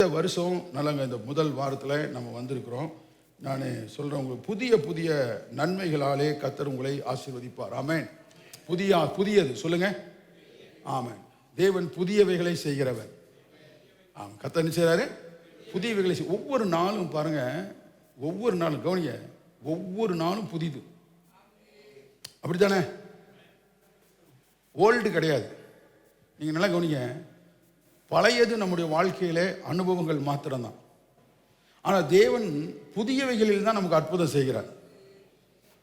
இந்த வருஷம் நல்லங்க இந்த முதல் வாரத்தில் நம்ம வந்திருக்கிறோம். நான் சொல்கிறேன், உங்களுக்கு புதிய புதிய நன்மைகளாலே கர்த்தர் உங்களை ஆசீர்வதிப்பார். ஆமென். புதியது சொல்லுங்க. ஆமென். தேவன் புதியவைகளை செய்கிறவர். ஆமாம், கர்த்தர் என்ன செய்கிறாரு? புதியவைகளை ஒவ்வொரு நாளும் பாருங்க, ஒவ்வொரு நாளும் கவனிங்க, ஒவ்வொரு நாளும் புதிது. அப்படித்தானே? ஓல்டு கிடையாது. நீங்கள் நல்லா கவனிங்க, பழையது நம்முடைய வாழ்க்கையிலே அனுபவங்கள் மாத்திரம்தான். ஆனால் தேவன் புதியவைகளில் தான் நமக்கு அற்புதம் செய்கிறார்.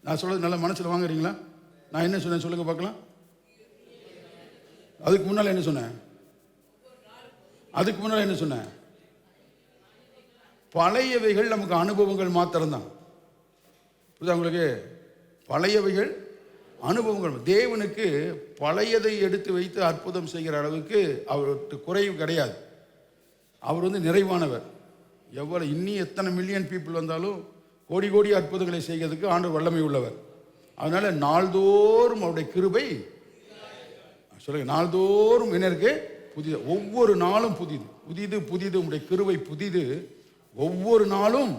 நான் சொல்றது நல்ல மனசில் வாங்குறீங்களா? நான் என்ன சொன்னேன் சொல்லுங்க பார்க்கலாம். அதுக்கு முன்னால் என்ன சொன்னேன்? அதுக்கு முன்னால் என்ன சொன்னேன்? பழையவைகள் நமக்கு அனுபவங்கள் மாத்திரம்தான். புரியுதா உங்களுக்கு? பழையவைகள் அனுபவங்கள். தேவனுக்கு பழையதை எடுத்து வைத்து அற்புதம் செய்கிற அளவுக்கு அவருக்கு குறைவு கிடையாது. அவர் நிறைவானவர். எவ்வளவு இன்னி எத்தனை மில்லியன் பீப்புள் வந்தாலும் கோடி கோடி அற்புதங்களை செய்கிறதுக்கு ஆண்டவர் வல்லமை உள்ளவர். அதனால நாள்தோறும் அவருடைய கிருபை சொல்லுங்க, நாள்தோறும் என்ன இருக்கு? புதிது. ஒவ்வொரு நாளும் புதிது புதிது புதிது. உங்களுடைய கிருபை புதிது, ஒவ்வொரு நாளும்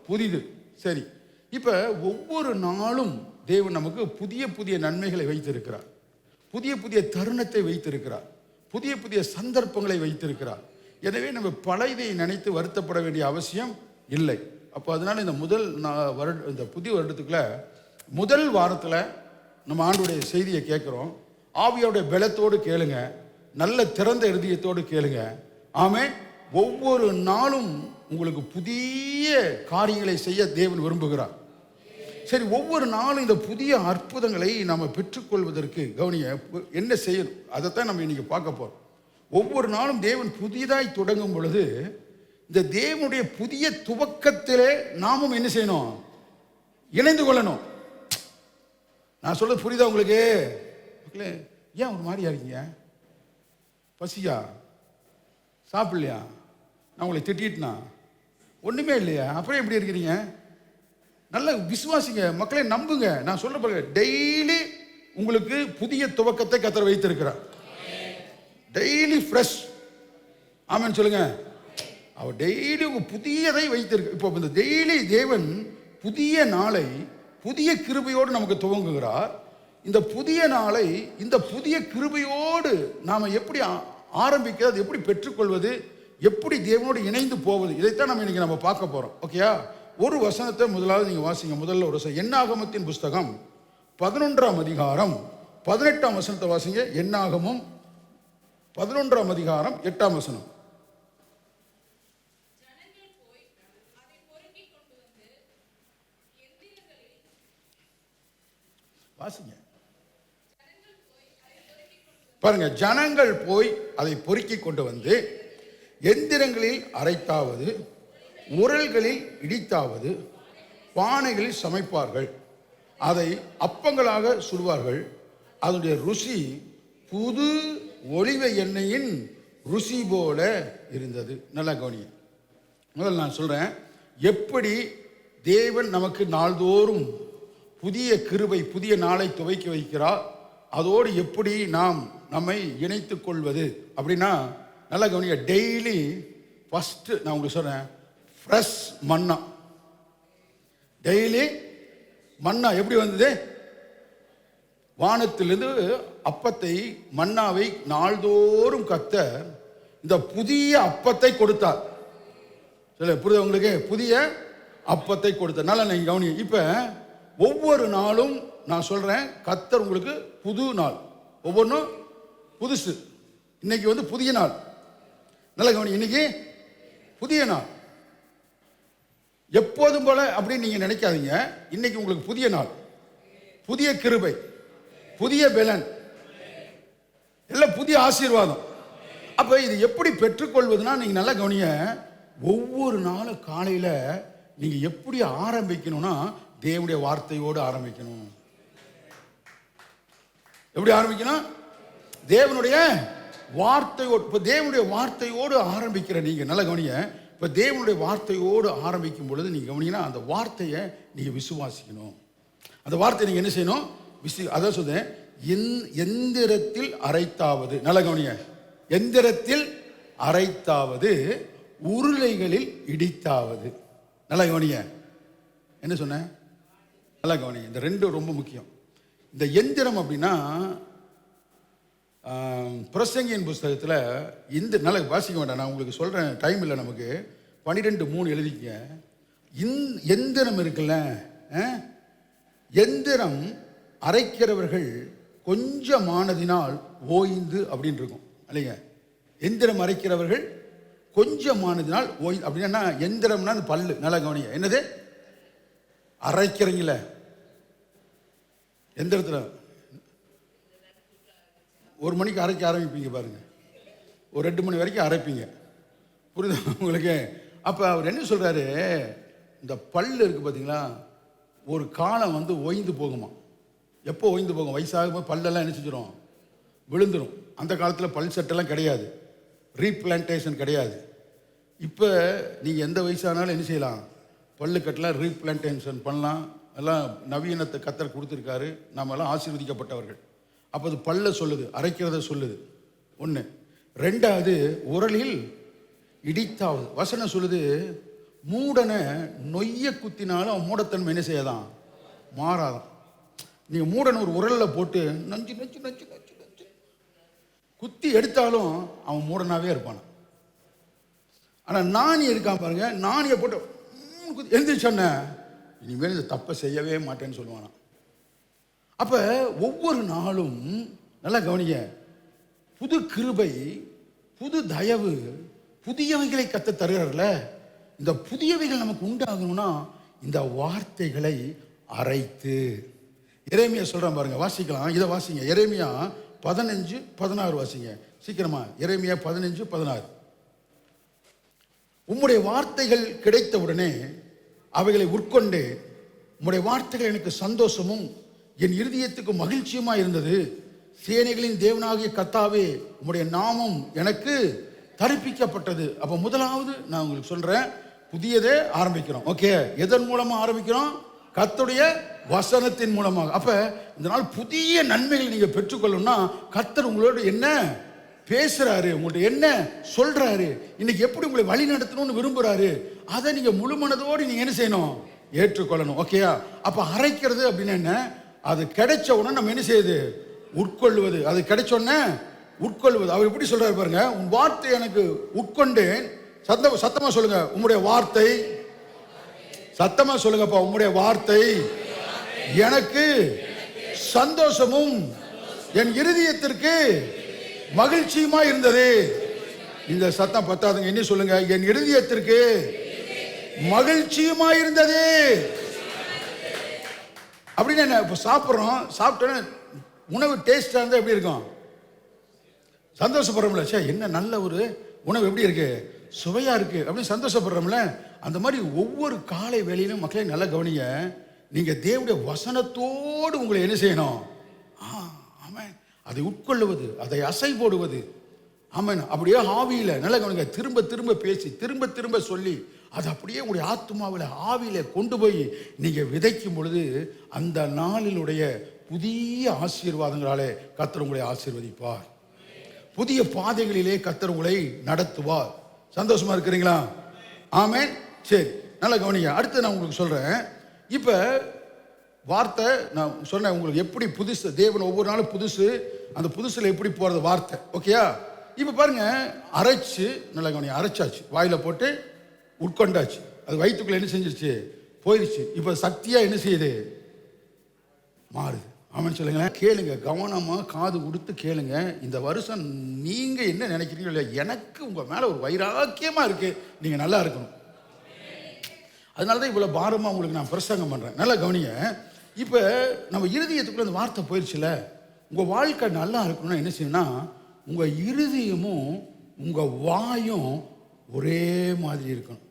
புதிது. சரி, இப்ப ஒவ்வொரு நாளும் தேவன் நமக்கு புதிய புதிய நன்மைகளை வைத்திருக்கிறார், புதிய புதிய தருணத்தை வைத்திருக்கிறார், புதிய புதிய சந்தர்ப்பங்களை வைத்திருக்கிறார். எனவே நம்ம பழையதை நினைத்து வருத்தப்பட வேண்டிய அவசியம் இல்லை. அப்போ அதனால இந்த இந்த புதிய வருடத்துக்குள்ள முதல் வாரத்தில் நம்ம ஆண்டுடைய செய்தியை கேட்குறோம். ஆவியோடைய பலத்தோடு கேளுங்க, நல்ல திறந்த இருதயத்தோடு கேளுங்க. ஆமென். ஒவ்வொரு நாளும் உங்களுக்கு புதிய காரியங்களை செய்ய தேவன் விரும்புகிறார். சரி, ஒவ்வொரு நாளும் இந்த புதிய அற்புதங்களை நம்ம பெற்றுக்கொள்வதற்கு கவனிய என்ன செய்யணும், அதைத்தான் நம்ம இன்னைக்கு பார்க்க போறோம். ஒவ்வொரு நாளும் தேவன் புதியதாய் தொடங்கும் பொழுது இந்த தேவனுடைய புதிய துவக்கத்திலே நாமும் என்ன செய்யணும்? இணைந்து கொள்ளணும். நான் சொல்றது புரியுதா உங்களுக்கு? ஏன் ஒரு மாதிரியா இருக்கீங்க? பசியா? சாப்பிடலையா? நான் உங்களை திட்டிட்டுனா? ஒண்ணுமே இல்லையா? அப்புறம் எப்படி இருக்கிறீங்க? நல்ல விசுவாசிங்க மக்களே, நம்புங்க. நான் சொல்ல பாருங்க, டெய்லி உங்களுக்கு புதிய துவக்கத்தை கர்த்தர் வைத்திருக்கிறார். Daily fresh. ஆமென் சொல்லுங்க. அவர் டெய்லி உங்க புதியதை வைத்திருக்கு. இப்போ இந்த டெய்லி தேவன் புதிய நாளை புதிய கிருபையோடு நமக்கு துவங்குகிறார். இந்த புதிய நாளை இந்த புதிய கிருபையோடு நாம எப்படி ஆரம்பிக்கிறது, எப்படி பெற்றுக்கொள்வது, எப்படி தேவனோடு இணைந்து போவது, இதைத்தான் நம்ம இன்னைக்கு நம்ம பார்க்க போறோம். ஓகேயா? ஒரு வசனத்தை முதலாவது நீங்க வாசிங்க. முதல்ல ஒரு வசனம், என்னாகமத்தின் புஸ்தகம் 11ஆம் அதிகாரம் 18ஆம் வசனத்தை வாசிங்க. என்னாகமும் 11ஆம் அதிகாரம் 8ஆம் வசனம் வாசிங்க. பாருங்க, ஜனங்கள் போய் அதை பொறுக்கி கொண்டு வந்து எந்திரங்களில் அரைத்தாவது, உரல்களில் இடித்தாவது, பானைகளில் சமைப்பார்கள், அதை அப்பங்களாக சுடுவார்கள். அதனுடைய ருசி புது ஒலிவ எண்ணெயின் ருசி போல இருந்தது. நல்லா கவனிங்க. முதல்ல நான் சொல்றேன், எப்படி தேவன் நமக்கு நாள்தோறும் புதிய கிருபை புதிய நாளை துவக்கி வைக்கிறார், அதோடு எப்படி நாம் நம்மை இணைத்துக் கொள்வது அப்படின்னா நல்லா கவனிங்க. டெய்லி ஃபர்ஸ்ட் நான் உங்களுக்கு சொல்றேன், ஃப்ரெஷ் மன்னா. டெய்லி மன்னா எப்படி வந்தது? வானத்திலிருந்து அப்பத்தை மன்னாவை நாள்தோறும் கர்த்தர் இந்த புதிய அப்பத்தை கொடுத்தார். சரி, புரியுது உங்களுக்கு? புதிய அப்பத்தை கொடுத்தார். நல்லா நீங்க கவனிங்க. இப்ப ஒவ்வொரு நாளும் நான் சொல்றேன், கர்த்தர் உங்களுக்கு புது நாள், ஒவ்வொன்றும் புதுசு. இன்னைக்கு புதிய நாள். நல்லா கவனிங்க, இன்னைக்கு புதிய நாள். எப்போதும் போல அப்படின்னு நீங்க நினைக்காதீங்க. இன்னைக்கு உங்களுக்கு புதிய நாள், புதிய கிருபை, புதிய பலன், எல்லாம் புதிய ஆசீர்வாதம். அப்ப இது எப்படி பெற்றுக்கொள்வதுன்னா நீங்க நல்லா கவனிங்க. ஒவ்வொரு நாளும் காலையில நீங்க எப்படி ஆரம்பிக்கணும்னா தேவனுடைய வார்த்தையோடு ஆரம்பிக்கணும். எப்படி ஆரம்பிக்கணும்? தேவனுடைய வார்த்தையோடு. இப்ப தேவனுடைய வார்த்தையோடு ஆரம்பிக்கிற நீங்க நல்லா கவனிங்க. இப்போ தேவனுடைய வார்த்தையோடு ஆரம்பிக்கும் பொழுது நீங்கள் கவனிங்கன்னா அந்த வார்த்தையை நீங்கள் விசுவாசிக்கணும். அந்த வார்த்தையை நீங்கள் என்ன செய்யணும்? அதான் சொல்றேன், எந்திரத்தில் அரைத்தாவது. நல்ல கவனிங்க, எந்திரத்தில் அரைத்தாவது உருளைகளில் இடித்தாவது. நல்லா கவனிங்க, என்ன சொன்னேன்? நல்லா கவனிங்க, இந்த ரெண்டும் ரொம்ப முக்கியம். இந்த எந்திரம் அப்படின்னா பிரசங்கியின் புஸ்தகத்தில் இந்த நல்லா வாசிக்க வேண்டாம், நான் உங்களுக்கு சொல்கிறேன், டைம் இல்லை நமக்கு. 12:3 எழுதிக்க. எந்திரம் இருக்குல்ல, எந்திரம் அரைக்கிறவர்கள் கொஞ்சமானதினால் ஓய்ந்து அப்படின்னு இருக்கும் இல்லைங்க. எந்திரம் அரைக்கிறவர்கள் கொஞ்சமானதினால் ஓய்ந்து அப்படின்னா எந்திரம்னா அந்த பல்லு. நல்லா கவனிங்க, என்னது அரைக்கிறீங்கள எந்திரத்தில் 1 மணிக்கு அரைக்க ஆரம்பிப்பீங்க பாருங்க, ஒரு 2 மணி வரைக்கும் அரைப்பீங்க, புரியுதா உங்களுக்கு? அப்போ அவர் என்ன சொல்றாரு, இந்த பல்லு இருக்கு பார்த்தீங்களா, ஒரு காலம் வந்து ஓய்ந்து போகுமா. எப்போ ஓய்ந்து போகும்? வயசாகும்போது பல்லெல்லாம் என்ன செஞ்சிடும்? விழுந்துடும். அந்த காலத்தில் பல் செட்டெல்லாம் கிடையாது, ரீப்ளான்டேஷன் கிடையாது. இப்போ நீங்கள் எந்த வயசானாலும் என்ன செய்யலாம்? பல்லு கட்டலாம், ரீப்ளான்டேஷன் பண்ணலாம். எல்லாம் நவீனத்தை கத்தர் கொடுத்துருக்காரு. நாமெல்லாம் ஆசீர்வதிக்கப்பட்டவர்கள். அப்போ அது பல்ல சொல்லுது, அரைக்கிறத சொல்லுது. ஒன்று. ரெண்டாவது, உரலில் இடித்தாவது. வசனம் சொல்லுது, மூடனை நொய்ய குத்தினாலும் அவன் மூடத்தன்மை என்ன செய்யாதான்? மாறாதான். நீங்கள் மூடனை ஒரு உரலில் போட்டு நஞ்சு நஞ்சு நஞ்சு நஞ்சு நஞ்சு குத்தி எடுத்தாலும் அவன் மூடனாகவே இருப்பான். ஆனால் நாணி இருக்கான் பாருங்க, நாணியை போட்டு எழுந்திரிச்சு சொன்னேன், இனிமேல் இந்த தப்பை செய்யவே மாட்டேன்னு சொல்லுவானா. அப்போ ஒவ்வொரு நாளும் நல்லா கவனிங்க, புது கிருபை, புது தயவு, புதியவைகளை கத்த தருகிறார்ல. இந்த புதியவைகள் நமக்கு உண்டாகணும்னா இந்த வார்த்தைகளை அரைத்து. எரேமியா சொல்றான் பாருங்க, வாசிக்கலாம், இதை வாசிங்க. எரேமியா 15:16 வாசிங்க சீக்கிரமா. எரேமியா 15:16. உம்முடைய வார்த்தைகள் கிடைத்தவுடனே அவைகளை உட்கொண்டு, உம்முடைய வார்த்தைகள் எனக்கு சந்தோஷமும் என் இருதயத்துக்கு மகிழ்ச்சியுமா இருந்தது. சேனைகளின் தேவனாகிய கர்த்தாவே, உம்முடைய நாமம் எனக்கு தரிப்பிக்கப்பட்டது. அப்போ முதலாவது நான் உங்களுக்கு சொல்றேன், புதியதே ஆரம்பிக்கிறோம். ஓகே, எதன் மூலமா ஆரம்பிக்கிறோம்? கர்த்தருடைய வசனத்தின் மூலமாக. அப்ப இந்த நாள் புதிய நன்மைகள் நீங்க பெற்றுக்கொள்ளணும்னா கர்த்தர் உங்களோட என்ன பேசுறாரு, உங்கள்ட்ட என்ன சொல்றாரு, இன்னைக்கு எப்படி உங்களை வழி நடத்தணும்னு விரும்புறாரு, அதை நீங்க முழு மனதோடு நீங்க என்ன செய்யணும்? ஏற்றுக்கொள்ளணும். ஓகேயா? அப்ப அரைக்கிறது அப்படின்னு என்ன? அது கிடைச்ச உடனே நம்ம என்ன செய்யுது? உட்கொள்வது. அது கிடைச்ச உடனே உட்கொள்வது. அவர் எப்படி சொல்றாரு பாருங்க, உன் வார்த்தை எனக்கு உட்கொண்டேன். சத்தமா சொல்லுங்க, உம்முடைய வார்த்தை. சத்தமா சொல்லுங்கப்பா, உம்முடைய வார்த்தை எனக்கு சந்தோஷமும் என் இருதயத்திற்கு மகிழ்ச்சியுமா இருந்தது. இந்த சத்தம் பத்தாதுங்க, என்ன சொல்லுங்க? என் இருதயத்திற்கு மகிழ்ச்சியுமா இருந்தது. அப்படின்னு என்ன? இப்போ சாப்பிட்றோம், சாப்பிட்டோன்னே உணவு டேஸ்டாக இருந்தால் எப்படி இருக்கும்? சந்தோஷப்படுறோம்ல, சே என்ன நல்ல ஒரு உணவு, எப்படி இருக்கு, சுவையா இருக்கு அப்படின்னு சந்தோஷப்படுறோம்ல. அந்த மாதிரி ஒவ்வொரு காலை வேளையிலும் மக்களே நல்லா கவனிங்க, நீங்க தேவனுடைய வசனத்தோடு உங்களை என்ன செய்யணும்? ஆமாம், அதை உட்கொள்ளுவது, அதை அசை போடுவது. ஆமாம், அப்படியே ஆவியில நல்லா கவனிங்க, திரும்ப திரும்ப பேசி, திரும்ப திரும்ப சொல்லி, அது அப்படியே உங்களுடைய ஆத்மாவில் ஆவியில கொண்டு போய் நீங்க விதைக்கும் பொழுது அந்த நாளினுடைய புதிய ஆசீர்வாதங்களாலே கர்த்தர் உங்களை ஆசீர்வதிப்பார். புதிய பாதைகளிலே கர்த்தர் உங்களை நடத்துவார். சந்தோஷமா இருக்கிறீங்களா? ஆமென். சரி, நல்லா கவனிங்க. அடுத்து நான் உங்களுக்கு சொல்றேன். இப்ப வார்த்தை நான் சொன்னேன் உங்களுக்கு எப்படி புதுசு, தேவன் ஒவ்வொரு நாளும் புதுசு, அந்த புதுசுல எப்படி போறது வார்த்தை. ஓகேயா? இப்ப பாருங்க, அரைச்சு நல்லா கவனிங்க, அரைச்சாச்சு, வாயில போட்டு உட்கொண்டாச்சு, அது வயிற்றுக்குள்ள என்ன செஞ்சிருச்சு? போயிருச்சு. இப்ப சக்தியா என்ன செய்யுது? மாறுது. ஆமாம் சொல்லுங்களேன். கேளுங்க, கவனமா காது கொடுத்து கேளுங்க. இந்த வருஷம் நீங்க என்ன நினைக்கிறீங்களோ இல்லையா, எனக்கு உங்க மேல ஒரு வைராக்கியமா இருக்கு, நீங்க நல்லா இருக்கணும். அதனாலதான் இவ்வளவு பாரமா உங்களுக்கு நான் பிரசங்கம் பண்றேன். நல்லா கவனிங்க. இப்ப நம்ம இருதயத்துக்குள்ள அந்த வார்த்தை போயிருச்சுல, உங்க வாழ்க்கை நல்லா இருக்கணும்னா என்ன செய்யணும்னா, உங்க இருதயமும் உங்க வாயும் ஒரே மாதிரி இருக்கணும்.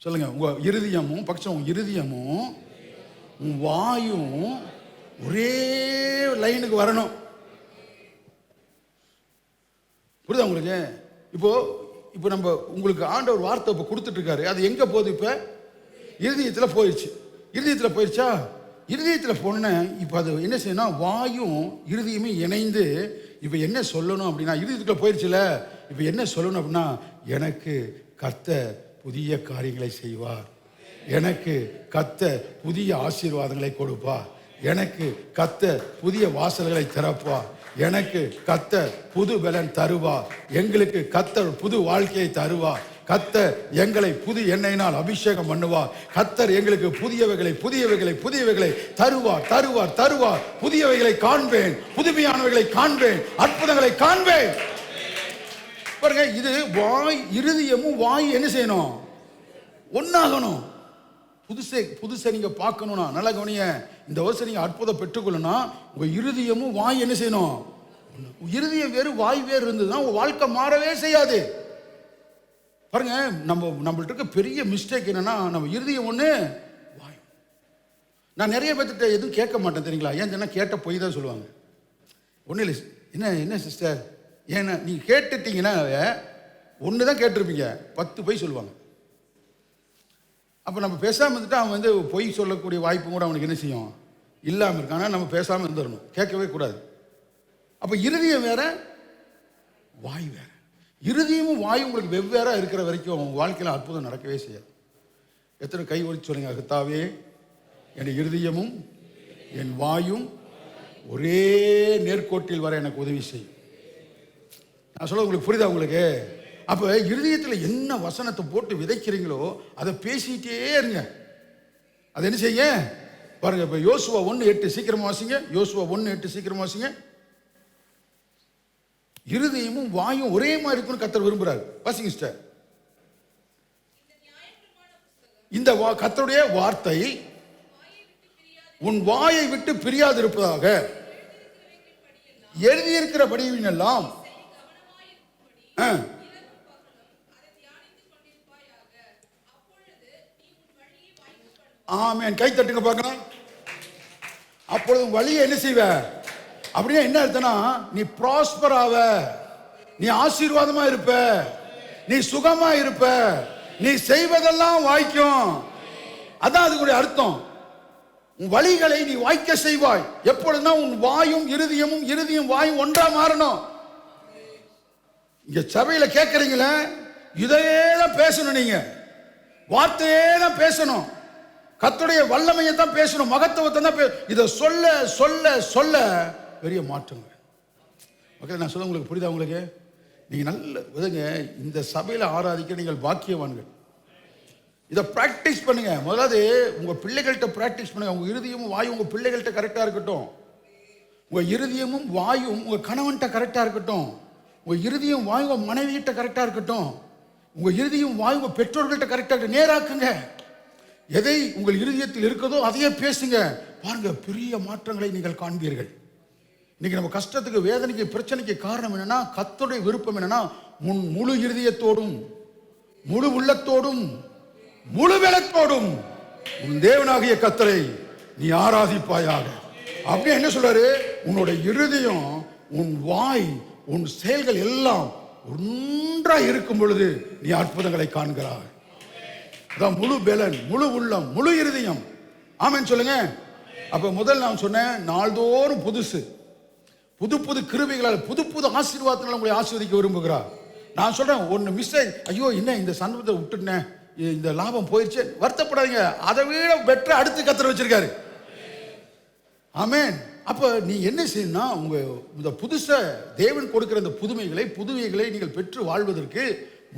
சொல்லுங்க, உங்க இருதயமும் பட்சம், உங்க இருதயமும் உன் வாயும் ஒரே லைனுக்கு வரணும். புரியுதா உங்களுக்கு? இப்போ நம்ம உங்களுக்கு ஆண்டவர் வார்த்தை இப்போ கொடுத்துட்டு இருக்காரு, அது எங்க போகுது? இப்ப இருதயத்துல போயிடுச்சு. இருதயத்துல போயிடுச்சா? இருதயத்துல போன இப்போ அது என்ன செய்யணும்? வாயும் இருதயமும் இணைந்து இப்போ என்ன சொல்லணும் அப்படின்னா, இருதயத்துக்குள்ள போயிடுச்சுல, இப்போ என்ன சொல்லணும் அப்படின்னா, எனக்கு கர்த்தர் புதிய காரியங்களை செய்வார், எனக்கு கர்த்தர் புதிய ஆசீர்வாதங்களை கொடுப்பார், எனக்கு கர்த்தர் புதிய வாசல்களை திறப்பார், எனக்கு கர்த்தர் புது பலன் தருவார், எங்களுக்கு கர்த்தர் புது வாழ்க்கையை தருவார், கர்த்தர் எங்களை புது எண்ணெயினால் அபிஷேகம் பண்ணுவார், கர்த்தர் எங்களுக்கு புதியவைகளை தருவார் தருவார் தருவார். புதியவைகளை காண்பேன், புதுமையானவைகளை காண்பேன், அற்புதங்களை காண்பேன். பாருங்க, இது வாய் இருதயமும் வாய் என்ன செய்யணும்? ஒன்னாகணும். புதுசை நீங்க பார்க்கணும்னா நல்லா கவனிங்க. இந்த வருஷம் நீங்க அற்புதம் பெற்றுக்கொள்ளணும்னா உங்க இருதயமும் வாய் என்ன செய்யணும்? இருதயம் வேறு வாய் வேறு இருந்ததுன்னா உங்க வாழ்க்கை மாறவே செய்யாது. பாருங்க, நம்மள்ட்ட இருக்க பெரிய மிஸ்டேக் என்னன்னா, நம்ம இருதயம் ஒண்ணு, வாய். நான் நிறைய பேர்த்திட்ட எதுவும் கேட்க மாட்டேன் தெரியுங்களா? ஏன் சொன்னா கேட்ட போய் தான் சொல்லுவாங்க. ஒன்றும் இல்லை, என்ன சிஸ்டர், ஏன்னா நீங்கள் கேட்டுட்டீங்கன்னா ஒன்று தான் கேட்டிருப்பீங்க, 10 பொய் சொல்லுவாங்க. அப்போ நம்ம பேசாமல் இருந்துட்டு அவன் பொய் சொல்லக்கூடிய வாய்ப்பு கூட அவனுக்கு என்ன செய்யும்? இல்லாமல் இருக்கு. ஆனால் நம்ம பேசாமல் இருந்துடணும், கேட்கவே கூடாது. அப்போ இருதயம் வேற, வாய் வேற. இருதயமும் வாயும் உங்களுக்கு வெவ்வேறாக இருக்கிற வரைக்கும் உங்கள் வாழ்க்கையில் அற்புதம் நடக்கவே செய்யாது. எத்தனை கை ஒழிச்சு சொல்லுங்க, கர்த்தாவே என் இருதயமும் என் வாயும் ஒரே நேர்கோட்டில் வர எனக்கு உதவி செய்யும். நான் சொல்ல உங்களுக்கு புரியுதா உங்களுக்கு? அப்போ இருதயத்தில் என்ன வசனத்தை போட்டு விதைக்கிறீங்களோ அதை பேசிட்டே இருங்க. அது என்ன செய்ய பாருங்க. இப்போ யோசுவா 1:8 சீக்கிரமா வாசிங்க. யோசுவா 1:8 சீக்கிரமா வாசிங்க. இருதயமும் வாயும் ஒரே மாதிரி இருக்குன்னு கர்த்தர் விரும்புறாரு. வாசிங்க சிஸ்டர். இந்த கர்த்தருடைய வார்த்தை உன் வாயை விட்டு பிரியாது இருப்பதாக எழுதியிருக்கிறபடியின் எல்லாம் ஆமென். கை தட்டுங்க பார்க்கலாம். அப்பொழுது வழியை என்ன செய்வ அப்படின்னா என்ன அர்த்தம்னா, நீ ப்ராஸ்பர் ஆவ, நீ ஆசீர்வாதமா இருப்ப, நீ சுகமா இருப்ப, நீ செய்வதெல்லாம் வாய்க்கும். அதான் அதுக்குடைய அர்த்தம். உன் வழிகளை நீ வாய்க்க செய்வாய். எப்பொழுதுனா உன் வாயும் இருதயம் வாயும் ஒன்றா மாறணும். இங்க சபையில கேட்கறீங்களே, இதையே தான் பேசணும். நீங்க வார்த்தையே தான் பேசணும், கர்த்தருடைய வல்லமையை தான் பேசணும், மகத்துவத்தை தான் இதை சொல்ல சொல்ல சொல்ல பெரிய மாற்றங்க. ஓகே, நான் சொல்ல உங்களுக்கு புரியுதா? உங்களுக்கு நீங்க நல்ல விதங்க இந்த சபையில ஆராதிக்க நீங்கள் பாக்கியவான்கள். இதை பிராக்டிஸ் பண்ணுங்க. முதலாவது உங்க பிள்ளைகள்கிட்ட பிராக்டிஸ் பண்ணுங்க. உங்க இருதயமும் வாயும் உங்க பிள்ளைகள்கிட்ட கரெக்டா இருக்கட்டும். உங்க இருதயமும் வாயும் உங்க கணவன்கிட்ட கரெக்டா இருக்கட்டும். உங்க இருதயம் வாயும் உங்க மனைவியிட்ட கரெக்டா இருக்கட்டும். உங்க இருதயம் வாயும் உங்க பெற்றோர்கள்ட்ட கரெக்டா இருக்கட்டும். நேராக்குங்க. எதை உங்கள் இருதயத்தில் இருக்கிறதோ அதையே பேசுங்க. பாருங்க, பெரிய மாற்றங்களை நீங்கள் காண்பீர்கள். இன்னைக்கு நம்ம கஷ்டத்துக்கு, வேதனைக்கு, பிரச்சனைக்கு காரணம் என்னன்னா, கர்த்தருடைய விருப்பம் என்னன்னா, முழு இருதயத்தோடும் முழு உள்ளத்தோடும் முழு பலத்தோடும் உன் தேவனாகிய கர்த்தரை நீ ஆராதிப்பாயாக. அப்படியே என்ன சொல்றாரு? உன்னோட இருதயம், உன் வாய், உன் செயல்கள் எல்லாம் ஒன்றா இருக்கும் பொழுது நீ அற்புதங்களை காண்கிறாய். அதான் முழு பலன், முழு உள்ளம், முழு இருதயம். ஆமென் சொல்லுங்க. அப்ப முதல் நான் சொன்னேன், நாள்தோறும் புது புது கிருபைகளால், புது புது ஆசீர்வாதத்தினால உங்களை ஆசீர்வதிக்க விரும்புகிறார். நான் சொல்றேன், ஒன்னு மிஸ் ஆகி, ஐயோ என்ன இந்த சந்தர்ப்பத்தை விட்டுட்டேன், இந்த லாபம் போயிடுச்சு, வருத்தப்படாதீங்க. அதை விட பெட்டரா அடுத்து கர்த்தர் வச்சிருக்காரு. ஆமென். அப்ப நீ என்ன செய்யணும்னா, உங்க இந்த புதுசா தேவன் கொடுக்கிற இந்த புதுமைகளை நீங்கள் பெற்று வாழ்வதற்கு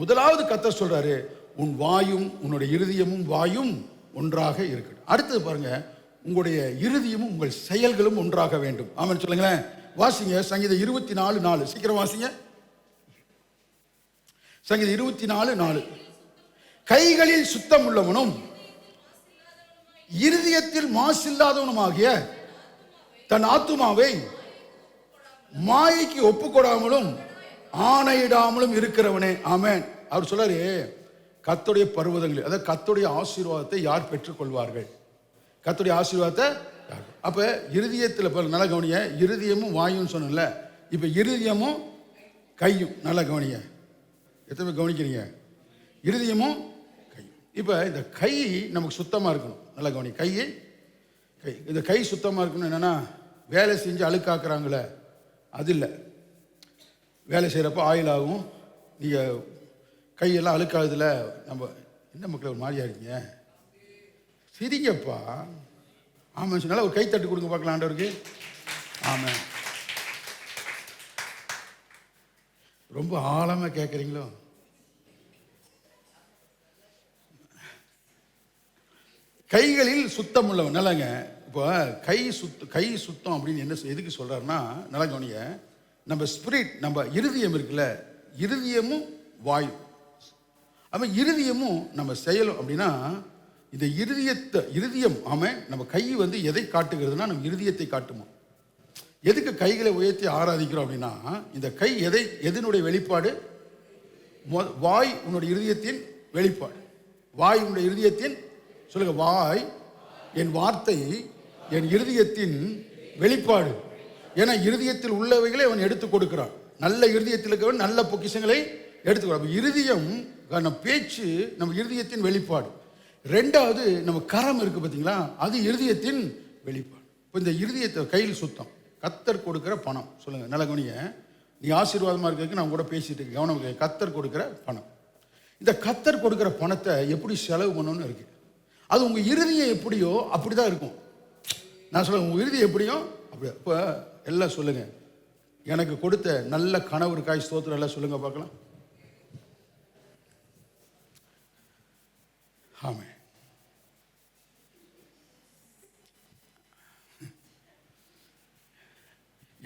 முதலாவது கர்த்தர் சொல்றாரு, உன் வாயும் உன்னுடைய இருதயமும் வாயும் ஒன்றாக இருக்கட்டும். அடுத்தது பாருங்க, உங்களுடைய இருதயமும் உங்கள் செயல்களும் ஒன்றாக வேண்டும். ஆமென் சொல்லுங்களேன். வாசிங்க சங்கீதம் 24:4 சீக்கிரம் வாசிங்க. சங்கீதம் 24:4 கைகளில் சுத்தம் உள்ளவனும் இருதயத்தில் மாசில்லாதவனுமாகிய தன் ஆத்துமாவை மாயைக்கு ஒப்புக்கொடாமலும் ஆணையிடாமலும் இருக்கிறவனே. ஆமென். அவர் சொல்றாரு, கர்த்தருடைய பர்வதங்கள், அதாவது கர்த்தருடைய ஆசீர்வாதத்தை யார் பெற்றுக்கொள்வார்கள்? கர்த்தருடைய ஆசீர்வாதத்தை. அப்ப இருதயத்தில் நல்ல கவனிய, இருதயமும் வாயும் சொன்னல, இப்ப இருதயமும் கையும் நல்ல கவனிய. எத்தனை கவனிக்கிறீங்க? இருதயமும் கையும். இப்ப இந்த கை நமக்கு சுத்தமா இருக்கணும். நல்ல கவனி. கை இந்த கை சுத்தமா இருக்கணும். என்னன்னா, வேலை செஞ்சு அழுக்காக்குறாங்களே அது இல்லை. வேலை செய்யறப்ப ஆயில் ஆகும், நீங்கள் கையெல்லாம் அழுக்காதுல நம்ம என்ன மக்கள் ஒரு மாதிரியா இருக்கீங்க, சிரிங்கப்பா. ஆமாம் சொன்னால ஒரு கை தட்டு கொடுங்க பார்க்கலாம் ஆண்டவருக்கு. ஆமாம். ரொம்ப ஆழமாக கேட்குறீங்களோ? கைகளில் சுத்தம் உள்ளவன். நல்லங்க. இப்போ கை சுத்தம் அப்படின்னு என்ன எதுக்கு சொல்கிறாருன்னா, நல்லா கவனிங்க, நம்ம ஸ்பிரிட், நம்ம இருதயம் இருக்குல்ல, இருதயமும் வாயு, அப்போ இருதயமும் நம்ம செயலும் அப்படின்னா, இந்த இருதயம் ஆமாம். நம்ம கை வந்து எதை காட்டுகிறதுனா நம்ம இருதயத்தை காட்டுமா. எதுக்கு கைகளை உயர்த்தி ஆராதிக்கிறோம் அப்படின்னா, இந்த கை எதனுடைய வெளிப்பாடு? வாய் உன்னுடைய இருதயத்தின் வெளிப்பாடு. வாய் உன்னுடைய இருதயத்தின், சொல்லுங்க, வாய் என் வார்த்தை என் இருதயத்தின் வெளிப்பாடு. ஏன்னா இருதயத்தில் உள்ளவைகளை அவன் எடுத்து கொடுக்கிறான். நல்ல இருதயத்தில் இருக்கவன் நல்ல பொக்கிஷங்களை எடுத்துக்கிறான். இருதயம் நம்ம பேச்சு நம்ம இருதயத்தின் வெளிப்பாடு. ரெண்டாவது நம்ம கரம் இருக்கு பார்த்தீங்களா, அது இருதயத்தின் வெளிப்பாடு. இப்போ இந்த இருதயத்தை கையில் சுத்தம், கத்தர் கொடுக்கிற பணம். சொல்லுங்க, நல்ல கவனிங்க. நீ ஆசீர்வாதமாக இருக்கிறதுக்கு நான் கூட பேசிட்டு இருக்கேன், கவனம். கத்தர் கொடுக்கிற பணம். இந்த கத்தர் கொடுக்கிற பணத்தை எப்படி செலவு பண்ணணும்னு இருக்கு. அது உங்கள் இருதயம் எப்படியோ அப்படி தான் இருக்கும். நான் சொல்லுவேன், உங்கள் இருதயம் எப்படியோ அப்படி. இப்போ எல்லாம் சொல்லுங்கள், எனக்கு கொடுத்த நல்ல கணவருக்காய் ஸ்தோத்திரம் எல்லாம் சொல்லுங்கள் பார்க்கலாம். ஆமாம்.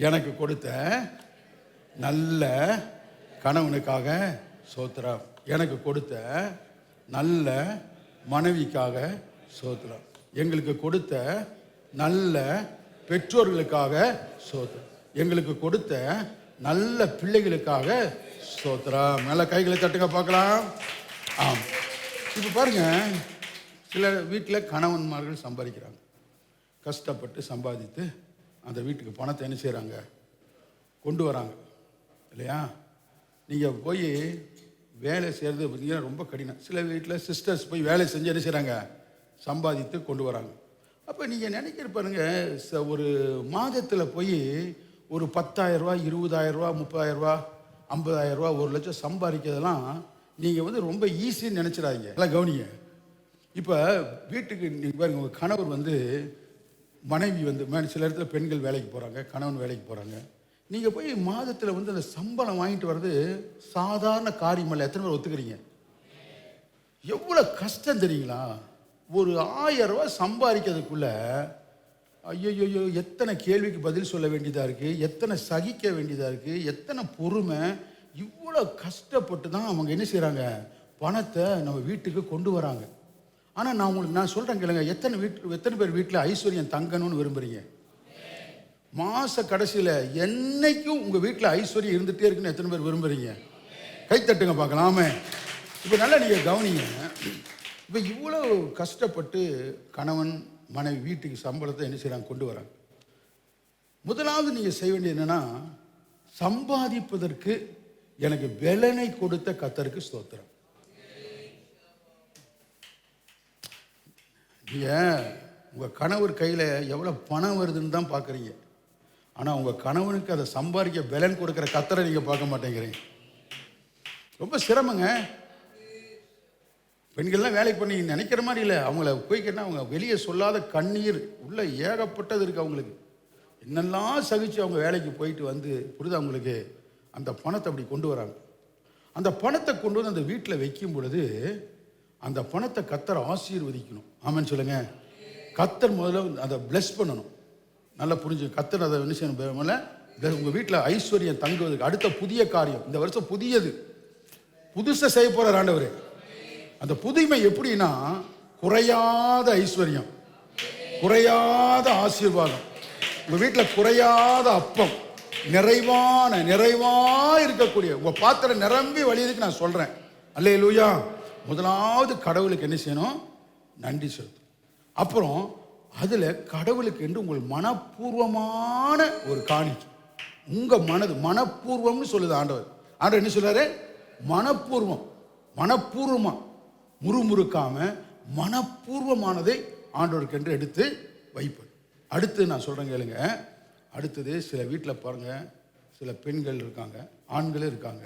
எனக்கு கொடுத்த நல்ல கணவனுக்காக ஸ்தோத்திரம். எனக்கு கொடுத்த நல்ல மனைவிக்காக ஸ்தோத்திரம். எங்களுக்கு கொடுத்த நல்ல பெற்றோர்களுக்காக ஸ்தோத்திரம். எங்களுக்கு கொடுத்த நல்ல பிள்ளைகளுக்காக ஸ்தோத்திரம். நல்ல கைகளை தட்டுங்க பார்க்கலாம். ஆம். இப்போ பாருங்க, சில வீட்டில் கணவன்மார்கள் சம்பாதிக்கிறாங்க, கஷ்டப்பட்டு சம்பாதித்து அந்த வீட்டுக்கு பணத்தை என்ன செய்கிறாங்க, கொண்டு வராங்க இல்லையா. நீங்கள் போய் வேலை செய்கிறது பார்த்தீங்கன்னா ரொம்ப கடினம். சில வீட்டில் சிஸ்டர்ஸ் போய் வேலை செஞ்சு என்ன செய்கிறாங்க, சம்பாதித்து கொண்டு வராங்க. அப்போ நீங்கள் நினைக்கிற பாருங்க, ஒரு மாதத்தில் போய் ஒரு 10,000 ரூபா, 20,000 ரூபா, 30,000 ரூபா, 50,000 ரூபா, 1 லட்சம் சம்பாதிக்கிறதெல்லாம் நீங்கள் வந்து ரொம்ப ஈஸின்னு நினச்சிடாதீங்க. எல்லாம் கவனிங்க. இப்போ வீட்டுக்கு நீங்கள் பாருங்க, உங்கள் கணவர் வந்து மனைவி வந்து சில இடத்துல பெண்கள் வேலைக்கு போகிறாங்க, கணவன் வேலைக்கு போகிறாங்க. நீங்கள் போய் மாதத்தில் வந்து அந்த சம்பளம் வாங்கிட்டு வர்றது சாதாரண காரியம் இல்லை. எத்தனை பேர் ஒத்துக்கிறீங்க? எவ்வளோ கஷ்டம் தெரியுங்களா? ஒரு 1000 ரூபா சம்பாதிக்கிறதுக்குள்ள ஐயோ எத்தனை கேள்விக்கு பதில் சொல்ல வேண்டியதாக இருக்குது, எத்தனை சகிக்க வேண்டியதாக இருக்குது, எத்தனை பொறுமை. இவ்வளோ கஷ்டப்பட்டு தான் அவங்க என்ன செய்கிறாங்க, பணத்தை நம்ம வீட்டுக்கு கொண்டு வராங்க. ஆனால் நான் சொல்கிறேன் கேளுங்க, எத்தனை பேர் வீட்டில் ஐஸ்வர்யம் தங்கணும்னு விரும்புகிறீங்க? மாத கடைசியில் என்னைக்கும் உங்கள் வீட்டில் ஐஸ்வர்யம் இருந்துகிட்டே இருக்குன்னு எத்தனை பேர் விரும்புகிறீங்க? கைத்தட்டுங்க பார்க்கலாமே. இப்போ நல்லா நீங்கள் கவனிங்க. இப்போ இவ்வளோ கஷ்டப்பட்டு கணவன் மனைவி வீட்டுக்கு சம்பளத்தை என்ன செய்கிறாங்க, கொண்டு வராங்க. முதலாவது நீங்கள் செய்ய வேண்டியது என்னென்னா, சம்பாதிப்பதற்கு எனக்கு பலனை கொடுத்த கர்த்தருக்கு ஸ்தோத்திரம். நீங்கள் உங்கள் கணவர் கையில் எவ்வளோ பணம் வருதுன்னு தான் பார்க்குறீங்க. ஆனால் உங்கள் கணவனுக்கு அதை சம்பாதிக்க பலன் கொடுக்குற கர்த்தரை நீங்கள் பார்க்க மாட்டேங்கிறீங்க. ரொம்ப சிரமங்க. பெண்கள்லாம் வேலைக்கு பண்ணி நினைக்கிற மாதிரி இல்லை. அவங்கள போய் கேட்டால் அவங்க வெளியே சொல்லாத கண்ணீர் உள்ள ஏகப்பட்டது இருக்குது அவங்களுக்கு. என்னெல்லாம் சகிச்சு அவங்க வேலைக்கு போயிட்டு வந்து புரியுது அவங்களுக்கு. அந்த பணத்தை அப்படி கொண்டு வராங்க. அந்த பணத்தை கொண்டு வந்து அந்த வீட்டில் வைக்கும் பொழுது அந்த பணத்தை கர்த்தர் ஆசீர்வதிக்கணும். ஆமான்னு சொல்லுங்க. கர்த்தர் முதல்ல அதை பிளஸ் பண்ணணும். நல்லா புரிஞ்சு கர்த்தர் அதை என்ன செய்யணும், முதல்ல உங்கள் வீட்டில் ஐஸ்வர்யம் தங்குவதற்கு அடுத்த புதிய காரியம் இந்த வருஷம் புதுசாக செய்ய போகிறார் ஆண்டவர். அந்த புதுமை எப்படின்னா, குறையாத ஐஸ்வர்யம், குறையாத ஆசீர்வாதம், உங்கள் வீட்டில் குறையாத அப்பம், நிறைவாக இருக்கக்கூடிய உங்கள் பாத்திரம் நிரம்பி வழியதுக்கு நான் சொல்கிறேன். அல்லேலூயா. முதலாவது கடவுளுக்கு என்ன செய்யணும், நன்றி செலுத்தணும். அப்புறம் அதில் கடவுளுக்கு என்று உங்கள் மனப்பூர்வமான ஒரு காணிக்கை, உங்கள் மனப்பூர்வம்னு சொல்லுது ஆண்டவர். ஆண்டவர் என்ன சொல்றாரு, மனப்பூர்வமா முறுமுறுக்காம மனப்பூர்வமானதை ஆண்டவருக்கு என்று எடுத்து வைப்பது. அடுத்து நான் சொல்கிறேன் கேளுங்க. அடுத்தது சில வீட்டில் பாருங்கள், சில பெண்கள் இருக்காங்க, ஆண்களும் இருக்காங்க.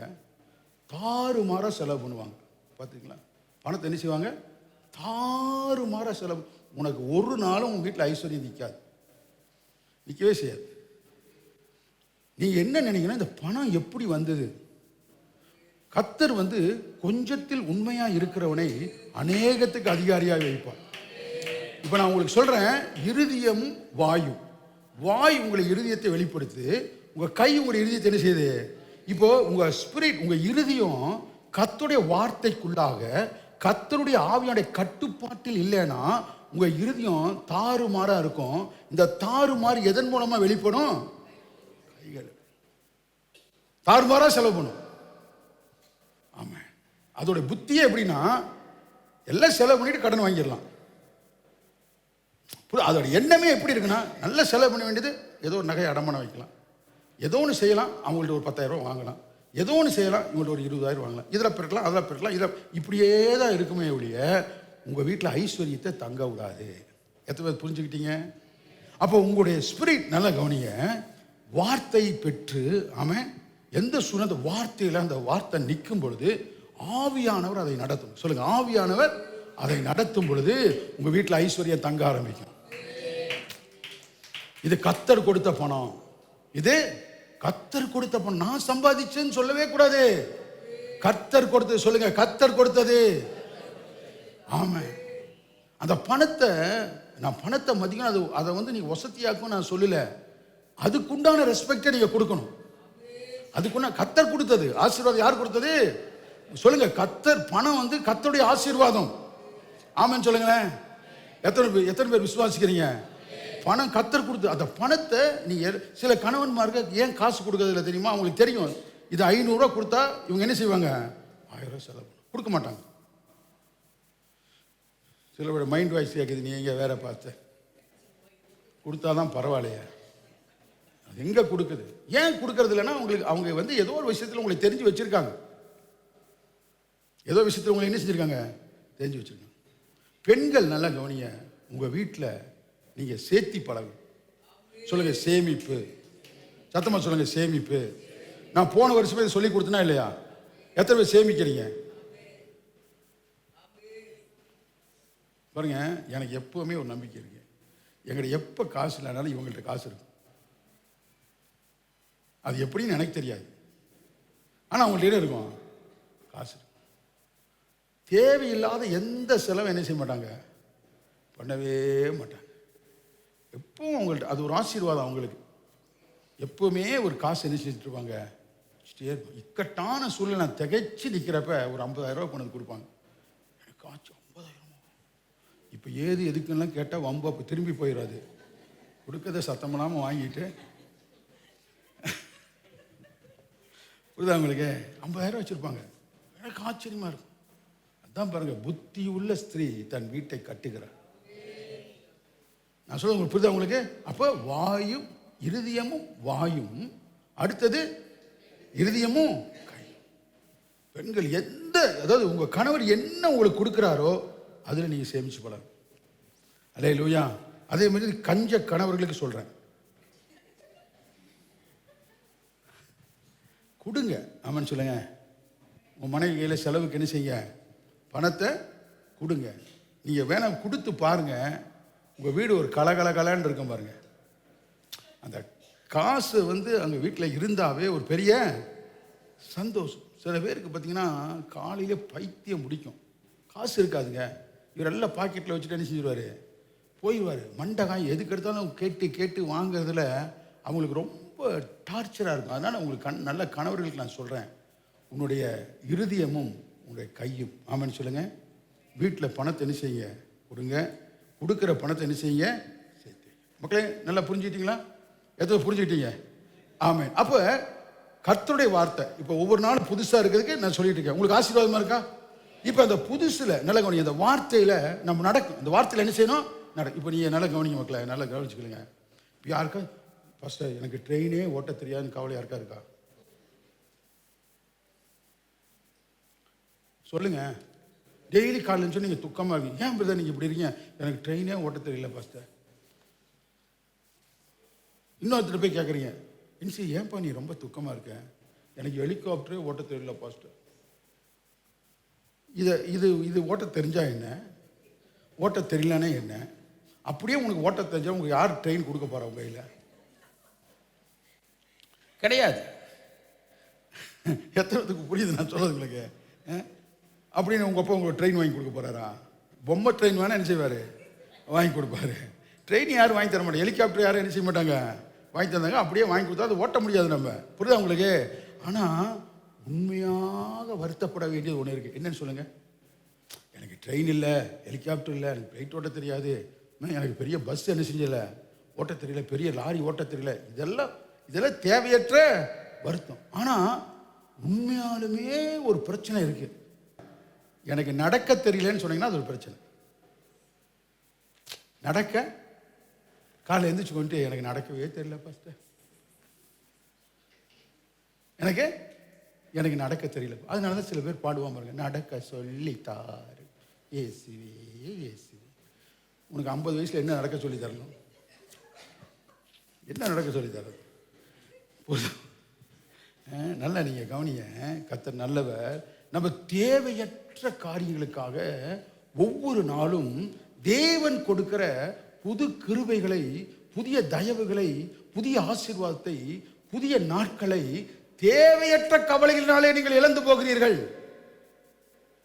தாறுமாறா செலவு பண்ணுவாங்க. பார்த்துங்களா? பணத்தை என்ன செய்வாங்க? தாறுமாறா செலவு. உனக்கு ஒரு நாளும் உங்கள் வீட்டில் ஐஸ்வர்யம் நிற்காது, நிற்கவே செய்யாது. நீங்கள் என்ன நினைக்கிறீங்கன்னா, இந்த பணம் எப்படி வந்தது? கர்த்தர் கொஞ்சத்தில் உண்மையாக இருக்கிறவனை அநேகத்துக்கு அதிகாரியாக வைப்பார். இப்போ நான் உங்களுக்கு சொல்கிறேன், இருதயம் வாயு. வாய் உங்களை இருதயத்தை வெளிப்படுத்து, உங்கள் கை உங்களுடைய இருதயத்தை என்ன செய்யுது? இப்போ உங்கள் ஸ்பிரிட், உங்கள் இருதயம் கர்த்தருடைய வார்த்தைக்குள்ளாக கர்த்தருடைய ஆவியானுடைய கட்டுப்பாட்டில் இல்லைன்னா உங்கள் இருதயம் தாறுமாறாக இருக்கும். இந்த தாறுமாறு எதன் மூலமாக வெளிப்படும்? கைகள் தாறுமாறாக செலவு பண்ணும். ஆமாம். அதோட புத்தியே எப்படின்னா, எல்லாம் செலவு பண்ணிட்டு கடன் வாங்கிடலாம். அதோட எண்ணமே எப்படி இருக்குன்னா, நல்ல செலவு பண்ண வேண்டியது, ஏதோ ஒரு நகையை அடமானம் வைக்கலாம், ஏதோ ஒன்று செய்யலாம், அவங்கள்ட்ட ஒரு 10,000 ரூபா வாங்கலாம், ஏதோ ஒன்று செய்யலாம், இவங்கள்ட்ட ஒரு 20,000 வாங்கலாம், இதில் பிறக்கலாம், அதில் பிறக்கலாம், இதில் இப்படியே தான் இருக்குமே ஒழிய உங்கள் வீட்டில் ஐஸ்வர்யத்தை தங்க விடாது. எத்தனை பேர் புரிஞ்சுக்கிட்டீங்க? அப்போ உங்களுடைய ஸ்பிரிட் நல்லா கவனிங்க. வார்த்தை பெற்று ஆமாம், எந்த சூழ்நிலை வார்த்தையில் அந்த வார்த்தை நிற்கும் பொழுது ஆவியானவர் அதை நடத்தும். சொல்லுங்க, ஆவியானவர் அதை நடத்தும் பொழுது உங்கள் வீட்டில் ஐஸ்வர்யம் தங்க ஆரம்பிக்கும். இது கர்த்தர் கொடுத்த பணம், இது கர்த்தர் கொடுத்த பணம். நான் சம்பாதிச்சேன்னு சொல்லவே கூடாது. கர்த்தர் கொடுத்தது. சொல்லுங்க, கர்த்தர் கொடுத்தது. ஆமா. அந்த பணத்தை நான் பணத்தை மதிக்கணும். அதை நீங்க வசதியாக்கும் நான் சொல்லல. அதுக்குண்டான ரெஸ்பெக்டை நீங்க கொடுக்கணும். அதுக்குன்னா கர்த்தர் கொடுத்தது. ஆசீர்வாதம் யார் கொடுத்தது? சொல்லுங்க, கர்த்தர். பணம் கர்த்தருடைய ஆசீர்வாதம். ஆமான்னு சொல்லுங்களேன். எத்தனை பேர் விசுவாசிக்கிறீங்க? பணம் கர்த்தர் கொடுத்து. அந்த பணத்தை நீங்க சில கணவன்மார்க்கு ஏன் காசு கொடுக்கறதில்ல தெரியுமா? அவங்களுக்கு தெரியும், இது 500 ரூபா கொடுத்தா இவங்க என்ன செய்வாங்க? 1000 ரூபா செலவு கொடுக்க மாட்டாங்க. சில பேர் மைண்ட் வாய்ஸ் கேட்குது, நீ எங்கே வேற பார்த்து கொடுத்தாதான் பரவாயில்லையா? அது எங்கே கொடுக்குது? ஏன் கொடுக்கறது இல்லைன்னா, அவங்க ஏதோ ஒரு விஷயத்தில் உங்களுக்கு தெரிஞ்சு வச்சிருக்காங்க. ஏதோ விஷயத்தில் உங்களை என்ன செஞ்சுருக்காங்க? தெரிஞ்சு வச்சிருக்காங்க. பெண்கள் நல்லா கவனிங்க. உங்கள் வீட்டில் நீங்கள் சேர்த்தி பழகு. சொல்லுங்க, சேமிப்பு. சத்தமாக சொல்லுங்க, சேமிப்பு. நான் போன வருஷமே சொல்லி கொடுத்தனா இல்லையா? எத்தனை பேர் சேமிக்கிறீங்க? பாருங்க, எனக்கு எப்பவுமே ஒரு நம்பிக்கை இருக்கு. எங்கள்கிட்ட எப்போ காசு இல்லைனாலும் இவங்கள்ட்ட காசு இருக்கும். அது எப்படின்னு எனக்கு தெரியாது, ஆனால் அவங்கள்ட்ட இருக்கும் காசு. தேவையில்லாத எந்த செலவும் என்ன செய்ய மாட்டாங்க, பண்ணவே மாட்டாங்க. எப்பவும் அவங்கள்ட்ட அது ஒரு ஆசீர்வாதம். அவங்களுக்கு எப்பவுமே ஒரு காசு என்ன செஞ்சுட்டு இருப்பாங்க, இக்கட்டான சூழ்நிலை திகைச்சு நிற்கிறப்ப ஒரு 50,000 ரூபா கொண்டு கொடுப்பாங்க. எனக்கு ஆச்சு 50,000. இப்போ ஏது எதுக்குலாம் கேட்டால் வம்பு. அப்போ திரும்பி போயிடாது. கொடுக்கறத சத்தமில்லாமல் வாங்கிட்டு புரியுதா உங்களுக்கு? 50,000 வச்சுருப்பாங்க. எனக்கு ஆச்சரியமாக இருக்கும். அதான் பாருங்க, புத்தி உள்ள ஸ்திரீ தன் வீட்டை கட்டுகிறார். நான் சொல்ல உங்களுக்கு புரியுதா உங்களுக்கு? அப்போ வாயும் இருதயமும் வாயும், அடுத்தது இருதயமும் கை. பெண்கள் அதாவது உங்கள் கணவர் என்ன உங்களுக்கு கொடுக்குறாரோ அதில் நீங்கள் சேமிச்சு பழகும். அல்லேலூயா. அதே மாதிரி கஞ்ச கணவர்களுக்கு சொல்கிறேன், கொடுங்க. ஆமான்னு சொல்லுங்க. உங்கள் மனைவி கையில் செலவுக்கு என்ன செய்யுங்க, பணத்தை கொடுங்க. நீங்கள் வேணாம் கொடுத்து பாருங்க, உங்கள் வீடு ஒரு கலகலகலன்னு இருக்கும் பாருங்க. அந்த காசு அங்கே வீட்டில் இருந்தாவே ஒரு பெரிய சந்தோஷம். சில பேருக்கு பார்த்தீங்கன்னா காலையில் பைத்தியம் முடிக்கும், காசு இருக்காதுங்க. இவர் எல்லாம் பாக்கெட்டில் வச்சுட்டு என்ன செஞ்சிருவார், போயிடுவார். மண்டகாய் எதுக்கு எடுத்தாலும் கேட்டு கேட்டு வாங்குறதுல அவங்களுக்கு ரொம்ப டார்ச்சராக இருக்கும். அதனால் உங்களுக்கு நல்ல கணவர்களுக்கு நான் சொல்கிறேன், உன்னுடைய இருதயமும் உன்னுடைய கையும், ஆமான்னு சொல்லுங்கள், வீட்டில் பணத்தை என்ன செய்யுங்க, கொடுங்க. கொடுக்குற பணத்தை என்ன செய்யுங்க, சேர்த்து. மக்களே நல்லா புரிஞ்சுக்கிட்டீங்களா? எத்தனை புரிஞ்சுக்கிட்டீங்க? ஆமாம். அப்போ கர்த்தருடைய வார்த்தை இப்போ ஒவ்வொரு நாளும் புதுசாக இருக்கிறதுக்கு நான் சொல்லிட்டு இருக்கேன். உங்களுக்கு ஆசீர்வாதமாக இருக்கா? இப்போ அந்த புதுசில் நல்ல கவனிங்க. அந்த வார்த்தையில் நம்ம நடக்கும். இந்த வார்த்தையில் என்ன செய்யணும், நடக்கும். இப்போ நீங்கள் நல்லா கவனிங்க மக்களை, நல்லா கவனிச்சுக்கலுங்க. இப்போ யாருக்கா ஃபஸ்ட்டு எனக்கு ட்ரெயினே ஓட்ட தெரியாதுன்னு கவலை யாருக்கா இருக்கா? சொல்லுங்க. டெய்லி காலையில் சொல்லி நீங்கள் துக்கமாக இருக்கீங்க. ஏன் பிரதர் நீங்கள் இப்படி இருக்கீங்க? எனக்கு ட்ரெயினே ஓட்ட தெரியல ஃபஸ்ட்டு. இன்னொருத்தர் போய் கேட்குறீங்க, இன்சி ஏன்ப்பா நீ ரொம்ப துக்கமாக இருக்க? எனக்கு ஹெலிகாப்டரே ஓட்ட தெரியல ஃபஸ்ட்டு. இது ஓட்ட தெரிஞ்சா என்ன, ஓட்ட தெரியலனே என்ன? அப்படியே உங்களுக்கு ஓட்ட தெரிஞ்சா உங்களுக்கு யார் ட்ரெயின் கொடுக்க போறா உங்க கையில்? கிடையாது. எத்தனைத்துக்கு புரியுது நான் சொல்றது உங்களுக்கு? அப்படின்னு உங்க அப்பா உங்களுக்கு ட்ரெயின் வாங்கி கொடுக்க போறாரா? பொம்மை ட்ரெயின் வேணா என்ன செய்வாரு? வாங்கி கொடுப்பாரு. ட்ரெயின் யாரும் வாங்கி தர மாட்டாங்க. ஹெலிகாப்டர் யாரும் என்ன செய்ய மாட்டாங்க? வாங்கி தந்தாங்க. அப்படியே வாங்கி கொடுத்தா அது ஓட்ட முடியாது நம்ம. புரியுதா உங்களுக்கு? ஆனால் உண்மையாக வருத்தப்பட வேண்டியது ஒன்று இருக்குது. என்னன்னு சொல்லுங்கள். எனக்கு ட்ரெயின் இல்லை, ஹெலிகாப்டர் இல்லை, எனக்கு ஃப்ளைட் ஓட்ட தெரியாது, எனக்கு பெரிய பஸ் என்ன செஞ்சல ஓட்ட தெரியல, பெரிய லாரி ஓட்ட தெரியல, இதெல்லாம் தேவையற்ற வருத்தம். ஆனால் உண்மையாலுமே ஒரு பிரச்சனை இருக்குது. எனக்கு நடக்க தெரியலன்னு சொன்னீங்கன்னா அது ஒரு பிரச்சனை. நடக்க காலை எழுந்திரிச்சு கொண்டு எனக்கு நடக்கவே தெரியல பாஸ்டர், எனக்கு நடக்க தெரியல. அதனால தான் சில பேர் பாடுவாங்க பாருங்க, நடக்க சொல்லித்தாரு ஏசுவே ஏசுவே. உனக்கு 50 வயசுல என்ன நடக்க சொல்லி தரணும்? என்ன நடக்க சொல்லி தரணும்? நல்லா நீங்கள் கவனிங்க. கர்த்தர் நல்லவர். நம்ம தேவையற்ற காரியங்களுக்காக ஒவ்வொரு நாளும் தேவன் கொடுக்கிற புது கிருபைகளை, புதிய தயவுகளை, புதிய ஆசீர்வாதத்தை, புதிய நாட்களை தேவையற்ற கவலைகளினாலே நீங்கள் இழந்து போகிறீர்கள்.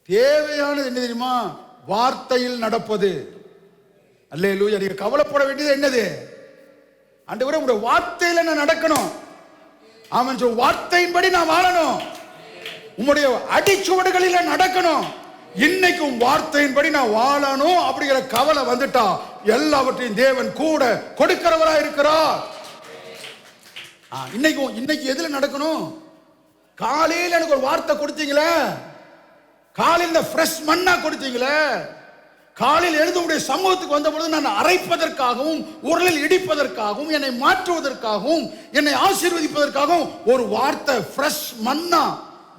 தேவையானது என்ன தெரியுமா? வார்த்தையில் நடப்பது. அல்லேலூயா. நீங்க கவலைப்பட வேண்டியது என்னது? ஆண்டவரே உங்களுடைய வார்த்தையில நான் நடக்கணும். ஆமென். வார்த்தையின்படி நான் வாழணும். உம்முடைய அடிச்சுவடுகளில் நடக்கணும். இன்னைக்கும் வார்த்தையின்படி நான் வாழணும் அப்படிங்கிற கவலை வந்துட்டா எல்லாவற்றையும் தேவன் கூட கொடுக்கிறவரா இருக்கிறார். இன்னைக்கு எதுல நடக்கணும்? காலையில் எனக்கு ஒரு வார்த்தை கொடுத்தீங்களே, காலையில் ஃப்ரெஷ் மண்ணா கொடுத்தீங்களே, காலையில் எழுதுடைய சமூகத்துக்கு வந்த பொழுது நான் அரைப்பதற்காகவும் உரலில் இடிப்பதற்காகவும் என்னை மாற்றுவதற்காகவும் என்னை ஆசீர்வதிப்பதற்காகவும் ஒரு வார்த்தை fresh Manna,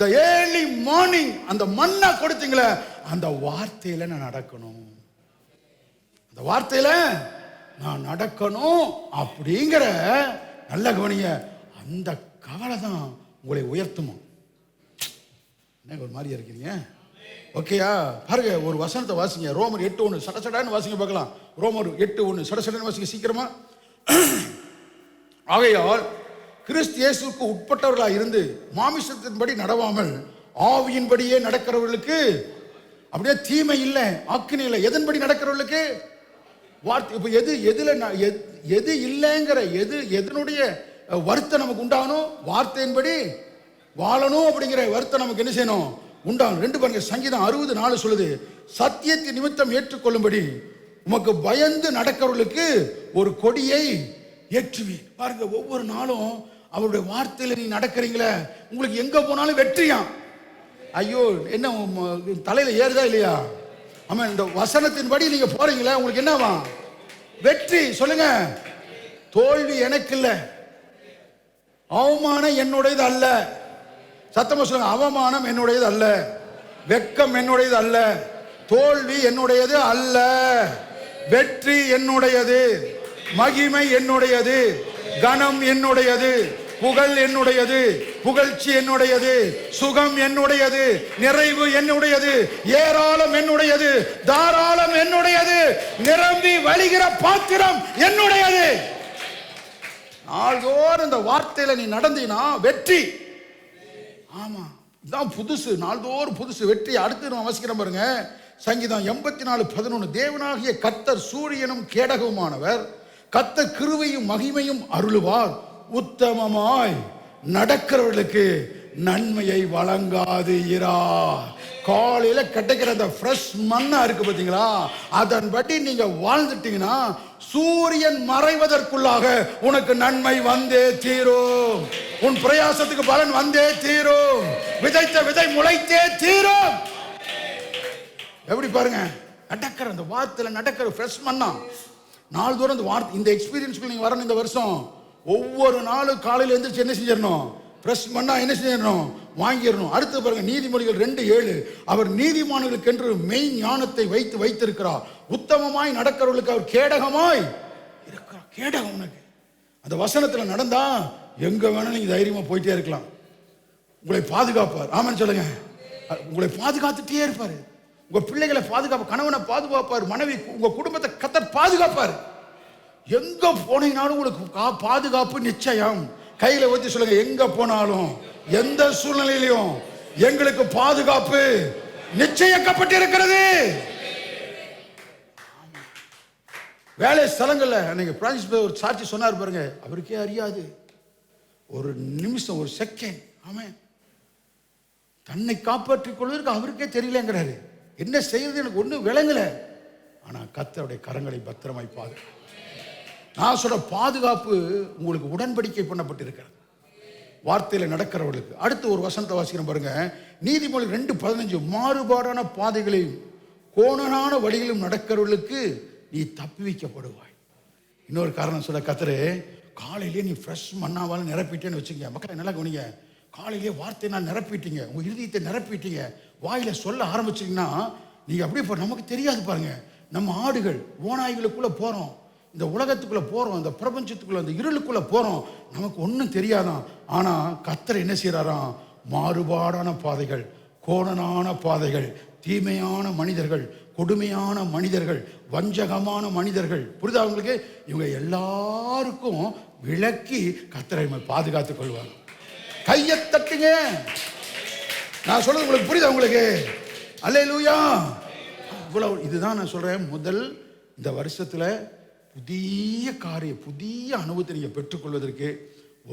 the early morning, அந்த மன்னா கொடுத்தீங்களே, அந்த வார்த்தையில நான் நடக்கணும். அந்த வார்த்தையில நான் நடக்கணும் அப்படிங்கிற நல்ல கவனிங்க. அந்த கவலை தான் உங்களை உயர்த்துமா? என்ன ஒரு மாதிரி இருக்கிறீங்க? ஓகேயா? பாருங்க, ஒரு வசனத்தை வாசிங்க. ரோமர் 8:1 சடசடன்னு வாசிங்க பார்க்கலாம். ரோமர் 8:1 சடசடன்னு வாசிங்க சீக்கிரமா. ஆகையால் கிறிஸ்து இயேசுவுக்கு உட்பட்டவர்களாக இருந்து மாமிசத்தின்படி நடவாமல் ஆவியின்படியே நடக்கிறவர்களுக்கு அப்படியே தீமை இல்லை, ஆக்கினை இல்லை. எதன்படி நடக்கிறவர்களுக்கு? வார்த்தை. இப்போ எது இல்லைங்கிற எதனுடைய வருத்தம் நமக்கு உண்டாகணும்? வார்த்தையின்படி வாழணும் அப்படிங்கிற வருத்தம் நமக்கு என்ன செய்யணும்? உண்டாகும். 2 பாருங்க, சங்கீதம் 60:4 சொல்லுது, சத்தியத்தின் நிமித்தம் ஏற்றுக்கொள்ளும்படி உமக்கு பயந்து நடக்கிறவர்களுக்கு ஒரு கொடியை ஏற்றுவி. பாருங்க, ஒவ்வொரு நாளும் அவருடைய வார்த்தையில நீ நடக்கிறீங்களே, உங்களுக்கு எங்க போனாலும் வெற்றியாம். ஐயோ, என்ன தலையில ஏறுதா இல்லையா? ஆமா, இந்த வசனத்தின்படி நீங்க போறீங்களா, உங்களுக்கு என்னவா? வெற்றி. சொல்லுங்க. தோல்வி எனக்கு இல்லை, அவமானம் என்னுடையது அல்ல. சத்தமா சொல்லுங்க. அவமானம் என்னுடையது அல்ல, வெட்கம் என்னுடையது அல்ல, தோல்வி என்னுடையது அல்ல. வெற்றி என்னுடையது, மகிமை என்னுடையது, கனம் என்னுடையது, புகழ் என்னுடையது, புகழ்ச்சி என்னுடையது, சுகம் என்னுடையது, நிறைவு என்னுடையது, ஏராளம் என்னுடையது, தாராளம் என்னுடையது, நிரம்பி வழிகிற பாத்திரம் என்னுடையது. நாள்தோறும் இந்த வார்த்தையில நீ நடந்தீனா வெற்றி. ஆமா, இதுதான் புதுசு. நாள்தோறும் புதுசு வெற்றி. அடுத்து நம்ம வசிக்கிறோம் பாருங்க, சங்கீதம் 84:11 தேவனாகிய கர்த்தர் சூரியனும் கேடகவுமானவர், கர்த்தர் கிருபையும் மகிமையும் அருளுவார், உத்தமமாய் நடக்கிறவர்களுக்கு நன்மையை வழங்காது இரார். காலையில கிடைக்கிற அந்த ஃப்ரெஷ் மண்ணா இருக்கு பாத்தீங்களா, அதன்படி நீங்க வாழ்ந்துட்டீங்கன்னா சூரியன் மறைவதற்குள்ளாக உனக்கு நன்மை வந்தே தீரும். உன் பிரயாசத்துக்கு பலன் வந்தே தீரும். விதைத்த விதை முளைத்தே தீரும். எப்படி பாருங்க, நடக்கிற அந்த வார்த்தையில நடக்கிற ஃப்ரெஷ் மண்ணா நாள்தோறும் அந்த வார்த்தை. இந்த எக்ஸ்பீரியன்ஸ்க்கு நீங்க வரணும். இந்த வருஷம் ஒவ்வொரு நாளும் காலையில் எழுந்திரிச்சு என்ன செஞ்சிடணும்? பிரஸ் பண்ணா என்ன செய்யணும்? வாங்கிடணும். அடுத்து பாருங்க, நீதிமொழிகள் 2:7 அவர் நீதிமான்களுக்கு என்று மெய் ஞானத்தை வைத்திருக்கிறார், உத்தமமாய் நடக்கிறவர்களுக்கு அவர் கேடகமாய் இருக்கிறார். கேடகம் உனக்கு. அந்த வசனத்துல நடந்தா எங்க வேணாலும் நீங்க தைரியமா போயிட்டே இருக்கலாம். உங்களை பாதுகாப்பார். ஆமான்னு சொல்லுங்க. உங்களை பாதுகாத்துட்டே இருப்பாரு. உங்க பிள்ளைகளை பாதுகாப்பு, கணவனை பாதுகாப்பார், மனைவி, உங்க குடும்பத்தை கர்த்தர் பாதுகாப்பார். எங்க போனீங்கனாலும் உங்களுக்கு பாதுகாப்பு நிச்சயம். கையில வச்சு சொல்லுங்க, எங்க போனாலும் எந்த சூழ்நிலையிலும் எங்களுக்கு பாதுகாப்பு நிச்சயிக்கப்பட்டிருக்கிறது. வேலை ஸ்தலங்கள்ல நீங்க பிரான்சிஸ் ஒரு சாட்சி சொன்னார் பாருங்க, அவருக்கே அறியாது, ஒரு நிமிஷம், ஒரு செகண்ட், ஆமென், தன்னை காப்பாற்றிக் கொள்வதற்கு அவருக்கே தெரியலங்கிறாரு. என்ன செய்யறது எனக்கு ஒன்றும் விளங்கல. ஆனா கர்த்தருடைய கரங்களை பத்திரமாய் பாதுகாப்பு. நான் சொல்ற பாதுகாப்பு உங்களுக்கு உடன்படிக்கை பண்ணப்பட்டிருக்கிறது வார்த்தையில நடக்கிறவர்களுக்கு. அடுத்து ஒரு வசனத்தை வாசிக்கிறோம் பாருங்க, நீதிமொழி 2:15, மாறுபாடான பாதைகளையும் கோணனான வழிகளிலும் நடக்கிறவர்களுக்கு நீ தப்பி வைக்கப்படுவாய். இன்னொரு காரணம் சொல்ல, கர்த்தரே காலையிலேயே நீ ஃப்ரெஷ் மண்ணாவால் நிரப்பிட்டேன்னு வச்சுங்க. மக்களை நல்லா கவனிங்க, காலையிலேயே வார்த்தையை நான் நிரப்பிட்டீங்க, உங்க இருதயத்தை நிரப்பிட்டீங்க, வாயில சொல்ல ஆரம்பிச்சிங்கன்னா நீங்க அப்படியே நமக்கு தெரியாது பாருங்க. நம்ம ஆடுகள் ஓநாய்களுக்குள்ள போறோம், இந்த உலகத்துக்குள்ள போறோம், இந்த பிரபஞ்சத்துக்குள்ள, இந்த இருளுக்குள்ள போறோம், நமக்கு ஒன்றும் தெரியாதான். ஆனா கர்த்தர் என்ன செய்யறாராம், மாறுபாடான பாதைகள், கோணனான பாதைகள், தீமையான மனிதர்கள், கொடுமையான மனிதர்கள், வஞ்சகமான மனிதர்கள், புரிதா உங்களுக்கு, இவங்க எல்லாருக்கும் விலக்கி கர்த்தரை பாதுகாத்துக் கொள்வாங்க. கையை தட்டுங்க. நான் சொல்றது உங்களுக்கு புரியுதா உங்களுக்கு? அல்லேலூயா. இவ்வளவு இதுதான் நான் சொல்றேன். முதல் இந்த வருஷத்துல புதிய காரியம், புதிய அனுபவத்தை நீங்க பெற்றுக்கொள்வதற்கு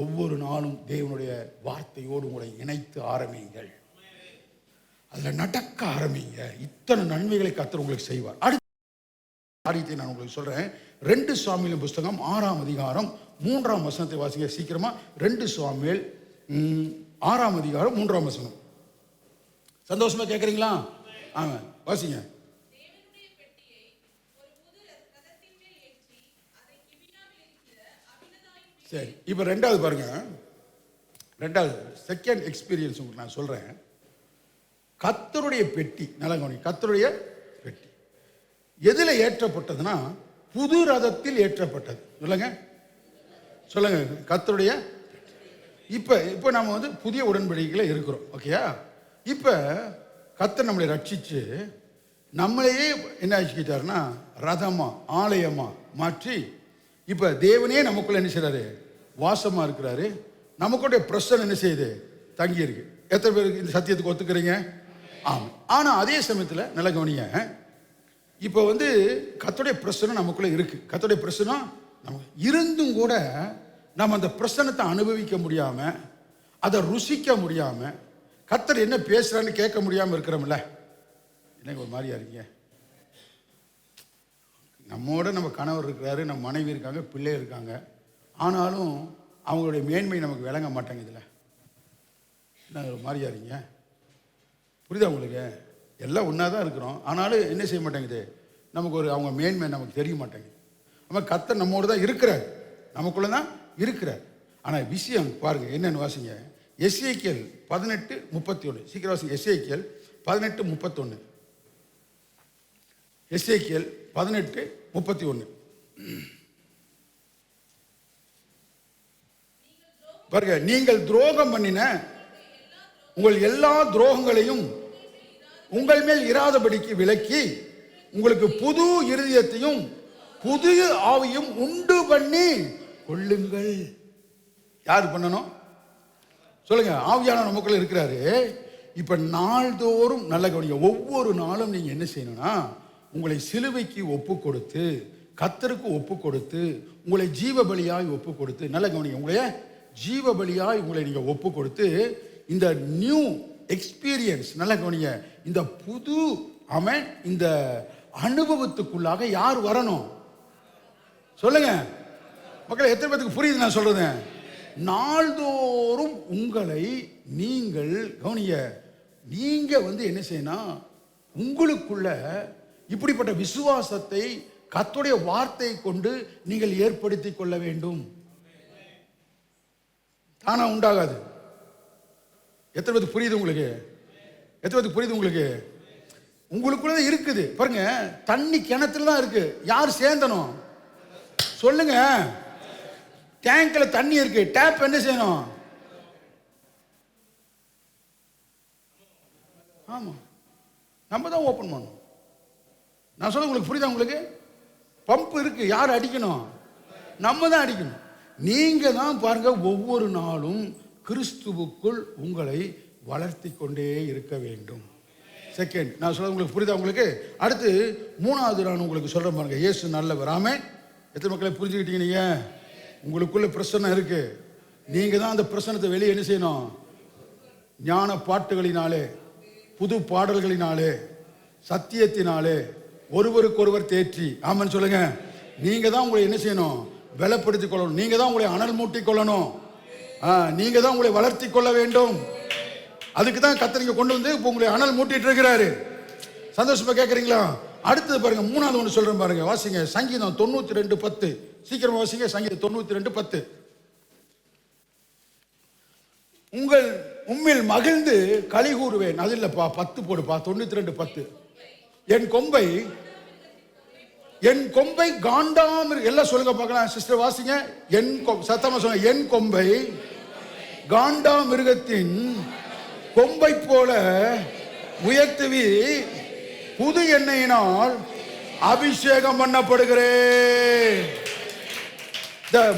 ஒவ்வொரு நாளும் தேவனுடைய வார்த்தையோடு உங்களை இணைத்து ஆரம்பியுங்கள். அதுல நடக்க ஆரம்பிங்க. இத்தனை நன்மைகளை கர்த்தர் உங்களுக்கு செய்வார். அடுத்த காரியத்தை நான் உங்களுக்கு சொல்றேன். 2 சாமுவேல் புஸ்தகம் 6ஆம் அதிகாரம் 3ஆம் வசனத்தை வாசிங்க சீக்கிரமா. 2 சாமுவேல் 6ஆம் அதிகாரம் 3ஆம் வசனம். சந்தோஷமா கேட்குறீங்களா? ஆமாம், வாசிங்க. சரி, இப்போ 2வது பாருங்க. 2வது செகண்ட் எக்ஸ்பீரியன்ஸ் உங்களுக்கு நான் சொல்றேன். கர்த்தருடைய பெட்டி, நல்லா கவனிங்க, கர்த்தருடைய பெட்டி எதுல ஏற்றப்பட்டதுன்னா புது ரதத்தில் ஏற்றப்பட்டது. சொல்லுங்க, சொல்லுங்க, கர்த்தருடைய. இப்போ நம்ம வந்து புதிய உடன்படிக்கையில் இருக்கிறோம், ஓகேயா? இப்போ கர்த்தர் நம்மளை ரட்சிச்சு நம்மளையே என்ன ஆக்கிட்டாருன்னா ரதமா, ஆலயமா மாற்றி, இப்போ தேவனே நமக்குள்ள என்ன செய்யறாரு, வாசமா இருக்கிறாரு. நமக்குடைய பிரசன்னம் என்ன செய்யுது, தங்கி இருக்கு. எத்தனை பேருக்கு இந்த சத்தியத்துக்கு ஒத்துக்கிறீங்க? ஆமாம். ஆனால் அதே சமயத்தில் நல்ல கவனிங்க, இப்போ வந்து கர்த்தருடைய பிரசன்னம் நமக்குள்ள இருக்கு. கர்த்தருடைய பிரசன்னம் நமக்கு இருந்தும் கூட நம்ம அந்த பிரசன்னத்தை அனுபவிக்க முடியாம, அதை ருசிக்க முடியாம, கர்த்தர் என்ன பேசுறான்னு கேட்க முடியாம இருக்கிறோம்ல. என்ன ஒரு மாதிரியா இருக்கீங்க? நம்மோட நம்ம கணவர் இருக்கிறாரு, நம்ம மனைவி இருக்காங்க, பிள்ளை இருக்காங்க. ஆனாலும் அவங்களுடைய மேன்மை நமக்கு விளங்க மாட்டேங்குதுல. என்ன ஒரு மாதிரியா இருக்கீங்க? புரியுதா உங்களுக்கு? எல்லாம் ஒன்றா தான் இருக்கிறோம், ஆனாலும் என்ன செய்ய மாட்டேங்குது, நமக்கு ஒரு அவங்க மேன்மை நமக்கு தெரிய மாட்டேங்குது. நம்ம கர்த்தர் நம்மோடு தான் இருக்கிறார், நமக்குள்ள தான் இருக்கிறார். ஆனால் விஷயம் பாருங்க என்னன்னு வாசிங்க. எசேக்கியேல் 18:31. சீக்கிரம் வாசிங்க. எசேக்கியேல் 18:31. எசேக்கியேல் 18:31 பாருங்க. நீங்கள் துரோகம் பண்ணின உங்கள் எல்லா துரோகங்களையும் உங்கள் மேல் இராதபடிக்கு விலக்கி உங்களுக்கு புது இருதயத்தையும் புது ஆவியும் உண்டு பண்ணி கொள்ளுங்கள். யார் பண்ணணும் சொல்லுங்க? ஆவியான நமக்குள்ள இருக்கிறாரு. இப்ப நாள்தோறும் நல்ல கவனிங்க, ஒவ்வொரு நாளும் நீங்க என்ன செய்யணும்னா உங்களை சிலுவைக்கு ஒப்பு கொடுத்து, கர்த்தருக்கு ஒப்பு கொடுத்து, உங்களை ஜீவ பலியாய் ஒப்பு கொடுத்து, நல்ல கவனிங்க, உங்களைய ஜீவ பலியாய் உங்களை நீங்க ஒப்பு கொடுத்து இந்த நியூ எக்ஸ்பீரியன்ஸ், நல்ல கவனிங்க, இந்த புது ஆமென், இந்த அனுபவத்துக்குள்ளாக யார் வரணும் சொல்லுங்க மக்கள்? எத்தனை பேருக்கு புரியுது நான் சொல்றது? நாள்தோறும் உங்களை நீங்கள் கவனிங்க, நீங்க வந்து என்ன செய்யணும், உங்களுக்குள்ள இப்படிப்பட்ட விசுவாசத்தை கர்த்தருடைய வார்த்தை கொண்டு நீங்கள் ஏற்படுத்தி கொள்ள வேண்டும். தானா உண்டாகாது. எத்தனை பேருக்கு புரியுது உங்களுக்கு? எத்தனை பேருக்கு புரியுது உங்களுக்கு? உங்களுக்குள்ள இருக்குது பாருங்க. தண்ணி கிணத்துல தான் இருக்கு. யார் சேர்ந்தனும் சொல்லுங்க? டேங்க்ல தண்ணி இருக்கு, டேப் என்ன செய்யணும்? ஆமாம், நம்ம தான் ஓப்பன் பண்ணணும். நான் சொல்ல உங்களுக்கு புரியுதா? உங்களுக்கு பம்ப் இருக்கு, யார் அடிக்கணும்? நம்ம தான் அடிக்கணும். நீங்க தான் பாருங்க, ஒவ்வொரு நாளும் கிறிஸ்துவுக்குள் உங்களை வளர்த்தி கொண்டே இருக்க வேண்டும். செகண்ட், நான் சொல்ல உங்களுக்கு புரியுதா? உங்களுக்கு அடுத்து மூணாவது நான் உங்களுக்கு சொல்றேன் பாருங்க, இயேசு நல்லவர். ஆமென். எத்தனை மக்களை புரிஞ்சுக்கிட்டீங்க? நீங்க உங்களுக்குள்ள பிரச்சனை இருக்கு, நீங்க தான் அந்த பிரச்சனத்தை வெளியே என்ன செய்யணும்? ஞான பாட்டுகளினாலே, புது பாடல்களினாலே, சத்தியத்தினாலே ஒருவருக்கொருவர் தேற்றி, ஆமென் சொல்லுங்க. நீங்க தான் உங்களை என்ன செய்யணும்? பலப்படுத்திக் கொள்ளணும். நீங்க தான் உங்களை அனல் மூட்டி கொள்ளணும். நீங்க தான் உங்களை வளர்த்தி கொள்ள வேண்டும். அதுக்கு தான் கர்த்தர் கொண்டு வந்து இப்போ உங்களை அனல் மூட்டிட்டு இருக்கிறாரு. சந்தோஷமா கேட்குறீங்களா? அடுத்தது பாருங்க, மூணாவது ஒன்று சொல்றேன் பாருங்க, வாசிங்க சங்கீதம் 92:10. சீக்கிரமா வாசிங்க சங்கீதம் 92:10. உம்மில் மகிழ்ந்து களி கூறுவேன். அது இல்லப்பா, 10 போடுப்பா, 92:10. என் கொம்பை காண்டாம் எல்லாம் சொல்லுங்க பார்க்கலாம். சிஸ்டர் வாசிங்க, சத்தமா சொல்லுங்க. என் கொம்பை காண்டா மிருகத்தின் கொம்பை போல உயர்த்துவி, புது எண்ணெயினால் அபிஷேகம் பண்ணப்படுகிறேன்.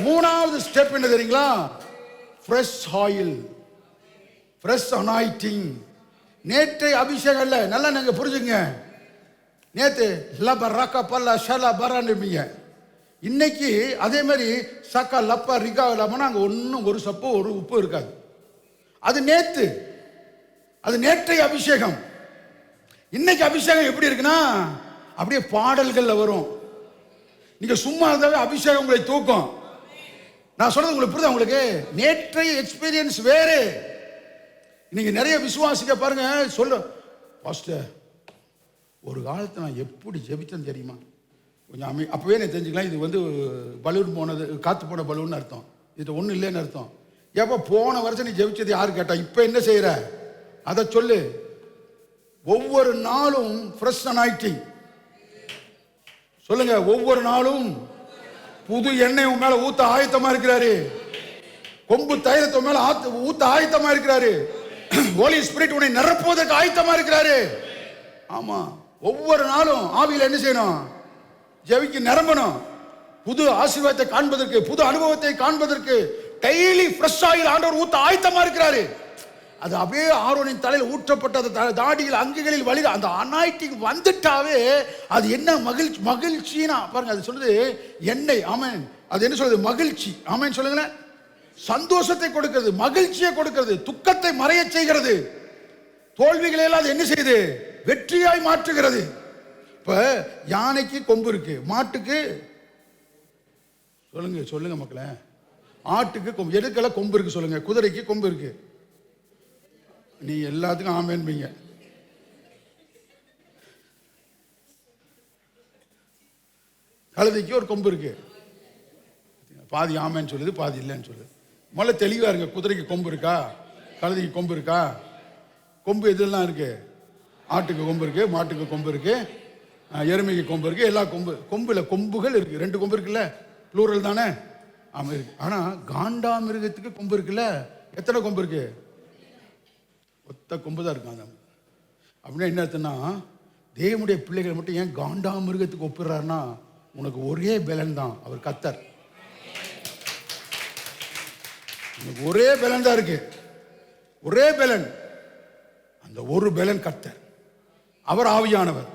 மூணாவது ஸ்டெப் என்ன தெரியுங்களா? Fresh oil, fresh anointing. நேற்றை அபிஷேகம் இல்லை, நல்லா நீங்க புரிஞ்சுங்க. நேற்று லப ரக்க பல்ல ஷல பரான்னுப்பீங்க, இன்னைக்கு அதே மாதிரி சக்கா லப்பா ரிகா இல்லாமல் அங்கே ஒன்றும் ஒரு சப்பு ஒரு உப்பு இருக்காது. அது நேற்று, அது நேற்றைய அபிஷேகம். இன்னைக்கு அபிஷேகம் எப்படி இருக்குன்னா அப்படியே பாடல்கள்ல வரும். நீங்க சும்மா இருந்தாவே அபிஷேகம் உங்களை தூக்கும். நான் சொல்றது உங்களுக்கு புரியுதா? உங்களுக்கு நேற்றைய எக்ஸ்பீரியன்ஸ் வேறு. நீங்க நிறைய விசுவாசிக்க பாருங்க, சொல்ல பாஸ்டர் ஒரு காலத்தை நான் எப்படி ஜெபித்தேன் தெரியுமா? கொஞ்சம் அப்பவே நான் தெரிஞ்சுக்கலாம், இது வந்து பலூன் போனது, காத்து போன பலூன் அர்த்தம், இது ஒன்றும் இல்லைன்னு அர்த்தம். எப்போ போன வருஷம் நீ ஜெபிச்சது யாரு கேட்டா? இப்போ என்ன செய்யற அதை சொல்லு. ஒவ்வொரு நாளும் ஃப்ரெஷ் அனாயிட்டிங் சொல்லுங்க. ஒவ்வொரு நாளும் புது எண்ணெய் உன் மேல ஊத்த ஆயத்தமா இருக்கிறாரு. கொம்பு தைலத்து மேல ஊத்த ஆயத்தமா இருக்கிறாரு. ஹோலி ஸ்பிரிட் உன்னை நிரப்புவதற்கு ஆயத்தமா இருக்கிறாரு. ஆமா, ஒவ்வொரு நாளும் ஆவியில என்ன செய்யணும்? ஜெபிக்க நிரம்பணும். புது ஆசீர்வாதத்தை காண்பதற்கு, புது அனுபவத்தை காண்பதற்கு டெய்லி ஃப்ரெஷ் ஆயில் ஆண்டவர் ஊத்த ஆயத்தமா இருக்கிறாரு. அது அப்படியே ஆரோனின் தலையில் ஊற்றப்பட்ட தாடியில் அங்குகளில் வழி அந்த அனாயிட்டிங் வந்துட்டாவே அது என்ன மகிழ்ச்சினா பாருங்க. அது சொல்லுது எண்ணெய். ஆமென். அது என்ன சொல்லுது? மகிழ்ச்சி. ஆமென் சொல்லுங்களேன். சந்தோஷத்தை கொடுக்கிறது, மகிழ்ச்சியை கொடுக்கிறது, துக்கத்தை மறைய செய்கிறது, தோல்விகளை எல்லாம் அது என்ன செய்யுது? வெற்றியாய் மாற்றுகிறது. இப்ப யானைக்கு கொம்பு இருக்கு, மாட்டுக்கு சொல்லுங்க சொல்லுங்க மக்களே, ஆட்டுக்கு கொம்பு, எதுக்கெல்லாம் கொம்பு இருக்கு சொல்லுங்க? குதிரைக்கு கொம்பு இருக்கு. நீ எல்லாத்துக்கும் ஆமேன்பீங்க. கழுதைக்கு ஒரு கொம்பு இருக்கு, பாதி ஆமேன்னு சொல்லுது, பாதி இல்லைன்னு சொல்லுது. முதல்ல தெளிவா இருங்க. குதிரைக்கு கொம்பு இருக்கா? கழுதைக்கு கொம்பு இருக்கா? கொம்பு எதெல்லாம் இருக்கு? ஆட்டுக்கு கொம்பு இருக்கு, மாட்டுக்கு கொம்பு இருக்கு, எருமைக்கு கொம்பு இருக்கு, எல்லா கொம்புல கொம்புகள் இருக்கு. 2 கொம்பு இருக்குல்ல, ப்ளூரல் தானே? ஆமா இருக்கு. ஆனா காண்டாமிருகத்துக்கு கொம்பு இருக்குல்ல, எத்தனை கொம்பு இருக்கு? ஒத்த கொம்பு தான் இருக்கு. அப்படின்னா என்ன அர்த்தம்னா, தேவனுடைய பிள்ளைகளை மட்டும் ஏன் காண்டாமிருகத்துக்கு ஒப்பிடுறாருன்னா, உனக்கு ஒரே பலன் தான், அவர் கர்த்தர். உனக்கு ஒரே பலன் தான் இருக்கு, ஒரே பலன். அந்த ஒரு பலன் கர்த்தர். அவர் ஆவியானவர்.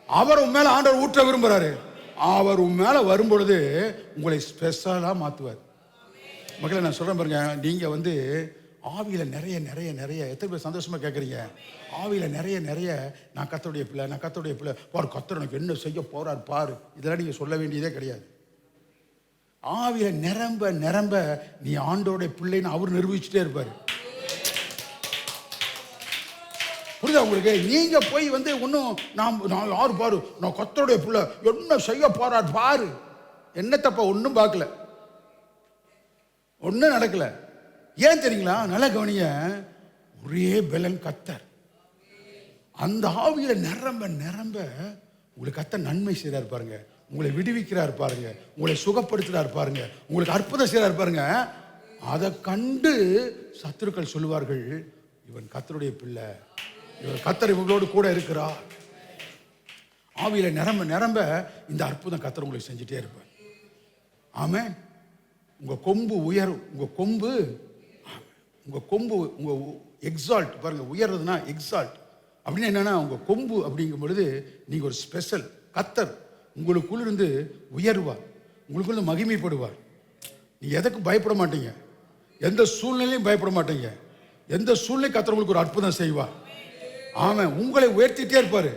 அவர் உன் மேல ஆண்டவர் ஊற்ற விரும்புறாரு. அவர் உன் மேல வரும் பொழுது உங்களை ஸ்பெஷலா மாத்துவார். மக்களை நான் சொல்றேன் பாருங்க, நீங்க வந்து ஆவியில நிறைய நிறைய நிறைய எத்தனை பேர் சந்தோஷமா கேட்குறீங்க? ஆவியில நிறைய நிறைய நான் கர்த்தருடைய பிள்ளை, நான் கர்த்தருடைய பிள்ளை, பாரு கர்த்தர் எனக்கு என்ன செய்ய போறார் பாரு, இதெல்லாம் நீங்க சொல்ல வேண்டியதே கிடையாது. ஆவியில நிரம்ப நிரம்ப நீ ஆண்டோடைய பிள்ளைன்னு அவர் நிரூபிச்சுட்டே இருப்பாரு. புரியுதா உங்களுக்கு? நீங்க போய் வந்து ஒன்னும் நான் யாரு பாரு, நான் கர்த்தருடைய பிள்ளை, என்ன செய்ய போறார் பாரு, என்ன தப்பா ஒன்னும் பார்க்கல, ஒன்னும் நடக்கல. ஏன் தெரியுங்களா? நல்ல கவனிய, ஒரே பலன் கர்த்தர். அந்த ஆவியில நிரம்ப நிரம்ப உங்களுக்கு கர்த்தர் நன்மை செய்றார் பாருங்க, உங்களை விடுவிக்கிறார் பாருங்க, உங்களை சுகப்படுத்துறார் பாருங்க, உங்களுக்கு அற்புதம் செய்றார் பாருங்க. அதை கண்டு சத்துருக்கள் சொல்லுவார்கள், இவன் கர்த்தருடைய பிள்ளை, கர்த்தர் இவங்களோடு கூட இருக்கிறார். ஆவியில நிரம்ப நிரம்ப இந்த அற்புதம் கர்த்தர் உங்களுக்கு செஞ்சுட்டே இருப்பார். ஆமென். உங்க கொம்பு உயரும். உங்க கொம்பு உங்க எக்ஸால்ட் பாருங்க. உயர்றதுன்னா எக்ஸால்ட் அப்படின்னு என்னன்னா, உங்க கொம்பு அப்படிங்கும் பொழுது நீங்க ஒரு ஸ்பெஷல். கர்த்தர் உங்களுக்குள்ள இருந்து உயர்வார், உங்களுக்குள்ள மகிமைப்படுவார். நீங்க எதுக்கும் பயப்பட மாட்டீங்க, எந்த சூழ்நிலையும் பயப்பட மாட்டீங்க. எந்த சூழ்நிலை கர்த்தர் உங்களுக்கு ஒரு அற்புதம் செய்வார். ஆமென். உங்களை உயர்த்திட்டே இருப்பாரு.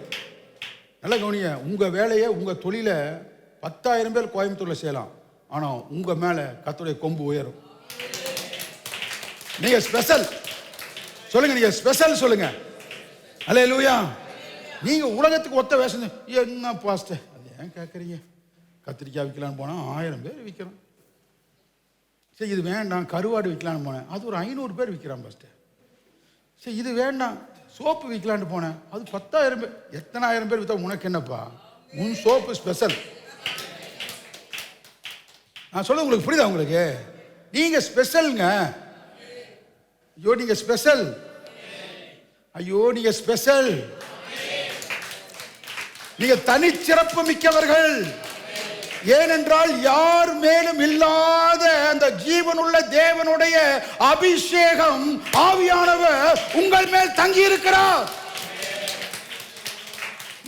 நல்ல கவனிங்க. உங்க வேலையை, உங்க தொழிலை 10,000 பேர் கோயம்புத்தூர்ல செய்யலாம், ஆனா உங்க மேல கர்த்தருடைய கொம்பு உயரும். நீங்க ஸ்பெஷல் சொல்லுங்க, நீங்க ஸ்பெஷல் சொல்லுங்க. அல்லேலூயா. நீங்க உலகத்துக்கு ஒத்த வேஷம். என்ன பாஸ்டர் அது ஏன் கேட்குறீங்க? கத்திரிக்காய் விற்கலான்னு போனால் 1000 பேர் விற்கிறோம். சரி இது வேண்டாம், கருவாடு விற்கலான்னு போனேன், அது ஒரு 500 பேர் விற்கிறான் பாஸ்டர். சரி இது வேண்டாம், சோப்பு விற்கலான்னு போனேன், அது 10,000 பேர். எத்தனை 1000 பேர் விற்றா உனக்கு என்னப்பா? உன் சோப்பு ஸ்பெஷல். நான் சொல்ல உங்களுக்கு புரியுதா? உங்களுக்கு நீங்க ஸ்பெஷலுங்க. ஐயோ நீங்க ஸ்பெஷல். ஐயோ நீங்க ஸ்பெஷல். நீங்க தனிச்சிறப்பு மிக்கவர்கள். ஏனென்றால் யார் மேலும் இல்லாத அந்த ஜீவனுள்ள தேவனுடைய அபிஷேகம், ஆவியானவர் உங்கள் மேல் தங்கி இருக்கிறார்.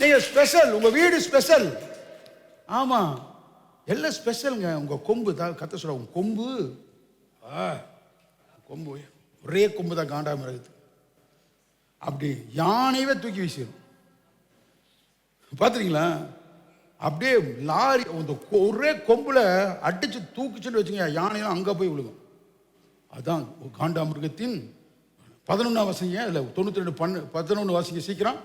நீங்க ஸ்பெஷல். உங்க வீடு ஸ்பெஷல். ஆமா, எல்லாம் ஸ்பெஷலுங்க. உங்க கொம்பு தான் கத்த சொல்ல. உங்க கொம்பு கொம்பு ஒரே கொம்பு தான் காண்டாம இருக்குது. அப்படி யானையவே தூக்கி வீசிடும். பார்த்துறீங்களா? அப்படியே லாரி ஒரே கொம்புல அடிச்சு தூக்குச்சுன்னு வச்சுங்க, யானையெல்லாம் அங்கே போய் விழுகும். அதான் காண்டாமிருகத்தின் 11 வாசிங்க. இல்லை 92 11 வாசிங்க சீக்கிரம்.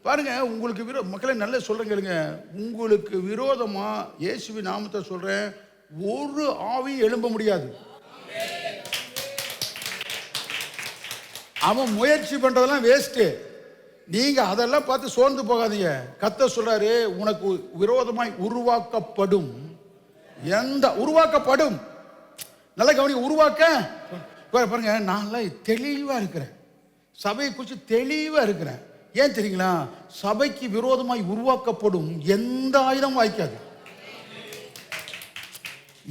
பாருங்க. உங்களுக்கு மக்களை நல்ல சொல்றேங்க. உங்களுக்கு விரோதமா இயேசுவின் நாமத்தை சொல்றேன், ஒரு ஆவி எழும்ப முடியாது. அவன் முயற்சி பண்றதெல்லாம் வேஸ்ட். நீங்க அதெல்லாம் பார்த்து சோர்ந்து போகாதீங்க. கர்த்தர் சொல்றாரு, உனக்கு விரோதமாய் உருவாக்கப்படும் உருவாக்கப்படும். நல்ல கவனி. உருவாக்க பாருங்க. நான் தெளிவா இருக்கிறேன், சபையை குறித்து தெளிவா இருக்கிறேன். ஏன் தெரியுங்களா? சபைக்கு விரோதமாய் உருவாக்கப்படும் எந்த ஆயுதம் வாய்க்காது.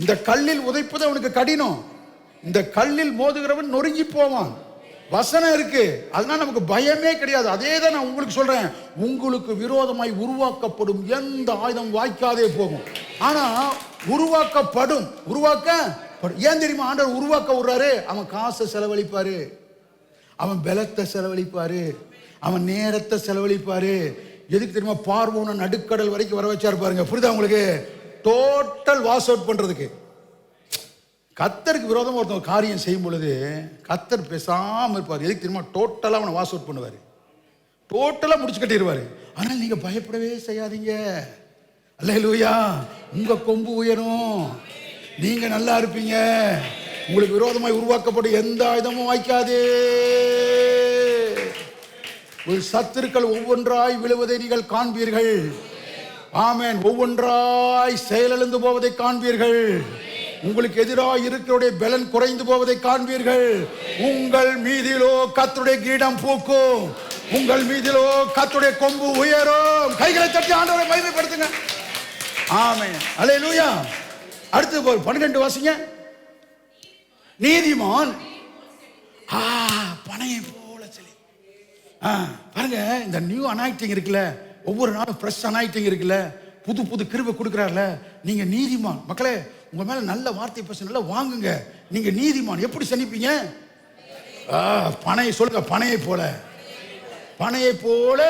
இந்த கல்லில் உதைப்பது அவனுக்கு கடினம், இந்த கல்லில் மோதுகிறவன் நொறுங்கி போவான். வசனம் இருக்கு, அதனால நமக்கு பயமே கிடையாது. அதே தான் நான் உங்களுக்கு சொல்றேன். உங்களுக்கு விரோதமாய் உருவாக்கப்படும் எந்த ஆயுதம் வாய்க்காதே போகும். ஆனா உருவாக்கப்படும். ஏன் தெரியுமா? ஆண்டவர் உருவாக்க விடுறாரு. அவன் காசை செலவழிப்பாரு, அவன் பலத்தை செலவழிப்பாரு, அவன் நேரத்தை செலவழிப்பாரு. எதுக்கு தெரியுமா? பார்வோனை நடுக்கடல் வரைக்கும் வர வச்சாரு பாருங்க. புரியுதா உங்களுக்கு? டோட்டல் வாஷ் அவுட் பண்றதுக்கு. கர்த்தருக்கு விரோதமாக ஒருத்தவங்க காரியம் செய்யும் பொழுது கர்த்தர் பேசாமல் இருப்பார். எதுக்கு தெரியுமா? டோட்டலாக அவனை வாஷ் அவுட் பண்ணுவார், டோட்டலாக முடிச்சு கட்டிடுவார். ஆனால் நீங்கள் பயப்படவே செய்யாதீங்க. அல்லேலூயா. உங்க கொம்பு உயரும், நீங்க நல்லா இருப்பீங்க. உங்களுக்கு விரோதமாய் உருவாக்கப்படும் எந்த ஆயுதமும் வாய்க்காது. ஒரு சத்துருக்கள் ஒவ்வொன்றாய் விழுவதை நீங்கள் காண்பீர்கள். ஆமென். ஒவ்வொன்றாய் செயலிழந்து போவதை காண்பீர்கள். உங்களுக்கு எதிராக இருக்கிறவருடைய பலன் குறைந்து போவதை காண்பீர்கள். உங்கள் மீதிலோ கர்த்தருடைய கிரீடம் பூக்கும், உங்கள் மீதிலோ கர்த்தருடைய கொம்பு உயரும். கைகளை தட்டி ஆண்டவரை மகிமைப்படுத்துங்க. ஆமென். அல்லேலூயா. அடுத்து 12 வாசிங்க. நீதிமான் பனையை போல செழி. பாருங்க, இந்த நியூ அனாயிட்டிங் இருக்குல்ல, ஒவ்வொரு நாளும் ஃப்ரெஷ் அனாயிட்டிங் இருக்குல்ல, புது புது கிருபை கொடுக்குறாருல. நீங்க நீதிமான். மக்களே, உங்க மேல நல்ல வார்த்தை பேச நல்லா வாங்குங்க. நீங்க நீதிமான். எப்படி சனிப்பீங்க? பனை சொல்லுங்க. பனையை போல, பனையை போல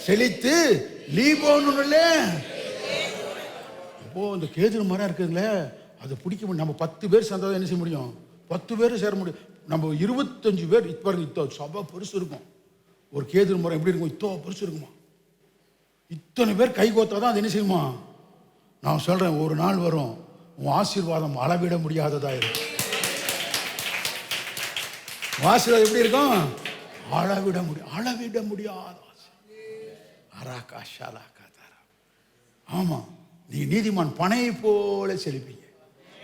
செழித்து லீபோனுல. அப்போ இந்த கேதுரு மரம் இருக்குதுங்களே, அதை பிடிக்க முடியும். நம்ம 10 பேர் சேர்ந்தா என்ன செய்ய முடியும்? 10 பேர் சேர முடியும். நம்ம 25 பேர். பாருங்க, சபை பெருசு இருக்கும். ஒரு கேதுரு மரம் எப்படி இருக்கும்? இத்தோ பெருசு இருக்குமா? இத்தனை பேர் கை கோத்தாதான் அது என்ன செய்யுமா? நான் சொல்றேன், ஒரு நாள் வரும், உன் ஆசீர்வாதம் அளவிட முடியாததா இருக்கும். ஆசீர்வாதம் எப்படி இருக்கும்? அளவிட முடியாத. ஆமா, நீ நீதிமான் பனையை போல செழிப்பீங்க.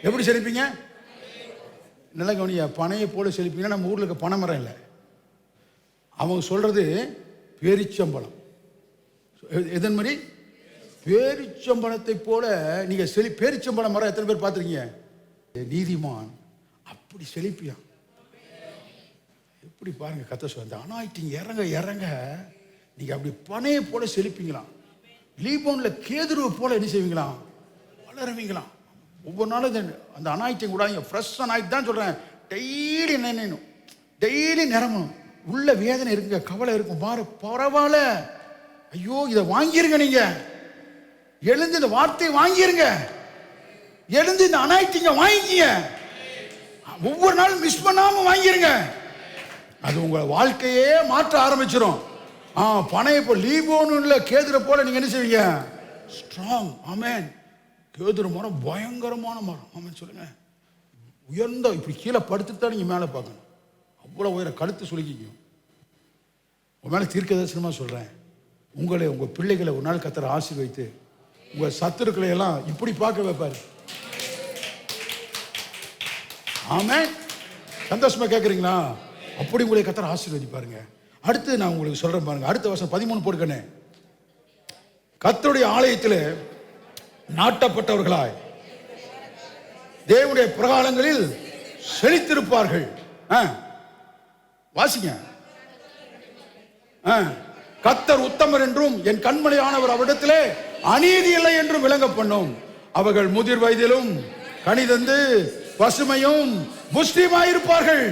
எப்படி செழிப்பீங்க? நல்ல கவனியா, பனையை போல செழிப்பீங்கன்னா நம்ம ஊரில் இருக்க பனை மரம் இல்லை. அவங்க சொல்றது பேரிச்சம்பழம். எதன் மாதிரி? பேரிச்சம்பழத்தை போல நீங்க பேரிச்சம்பழம் மரம் எத்தனை பேர் பார்த்துருக்கீங்க? நீதிமான் அப்படி செழிப்பியா. எப்படி பாருங்க, கத்த சொல்ல அனாயிட்டிங் இறங்க இறங்க நீங்க அப்படி பனையை போல செழிப்பீங்களாம். லீபோன்ல கேதுருவை போல என்ன செய்வீங்களாம்? வளருவீங்களாம். ஒவ்வொரு நாளும் அந்த அனாயிட்டிங் கூட ஃப்ரெஷ் அனாயிட் தான் சொல்றேன். டெய்லி நினைக்கணும், டெய்லி நிரம்பணும். உள்ள வேதனை இருக்குங்க, கவலை இருக்கும், பரவாயில்ல, ஐயோ இதை வாங்கிருங்க. நீங்க எழுந்து இந்த வார்த்தையை வாங்கிருங்க, எழுந்து இந்த அனாயிட்டிங்க வாங்கிங்க. ஒவ்வொரு நாளும் மிஸ் பண்ணாம வாங்கிருங்க. அது உங்க வாழ்க்கையே மாற்ற ஆரம்பிச்சிடும். பனையை போல லீபோனுல கேதுரை போல நீங்க என்ன செய்வீங்க? ஸ்ட்ராங். ஆமென். கேதுரு மரம் பயங்கரமான மரம். ஆமென் சொல்லுங்க. உயர்ந்த இப்படி கீழே படுத்துட்டு தான் நீங்க மேலே பார்க்கணும். அவ்வளவு உயர கழுத்து சுலுக்கிக்கும். உங்க மேல தீர்க்க தரிசனமா சொல்றேன், உங்களை உங்க பிள்ளைகளை ஒரு நாள் கர்த்தர் ஆசீர்வதித்து உங்க சத்துருக்களை எல்லாம் இப்படி பார்க்க வைப்பாரு. ஆமென். சந்தோஷமா கேட்குறீங்களா? அப்படி உங்களை கர்த்தர் ஆசீர்வதிப்பாருங்க. அடுத்து நான் உங்களுக்கு சொல்றேன் பாருங்க. அடுத்த வருஷம் 13 போட்டுக்கனே. கர்த்தருடைய ஆலயத்தில் நாட்டப்பட்டவர்களாய் தேவனுடைய பிரகாரங்களில் செழித்திருப்பார்கள். வாசிங்க. கர்த்தர் உத்தமர் என்றும் என் கண்மலையானவர் அவரிடத்திலே அநீதி இல்லை என்றும் விளங்க பண்ணும். அவர்கள் முதிர் வயதிலும் கனிதந்து பசுமையும் புஷ்டியுமாயிருப்பார்கள்.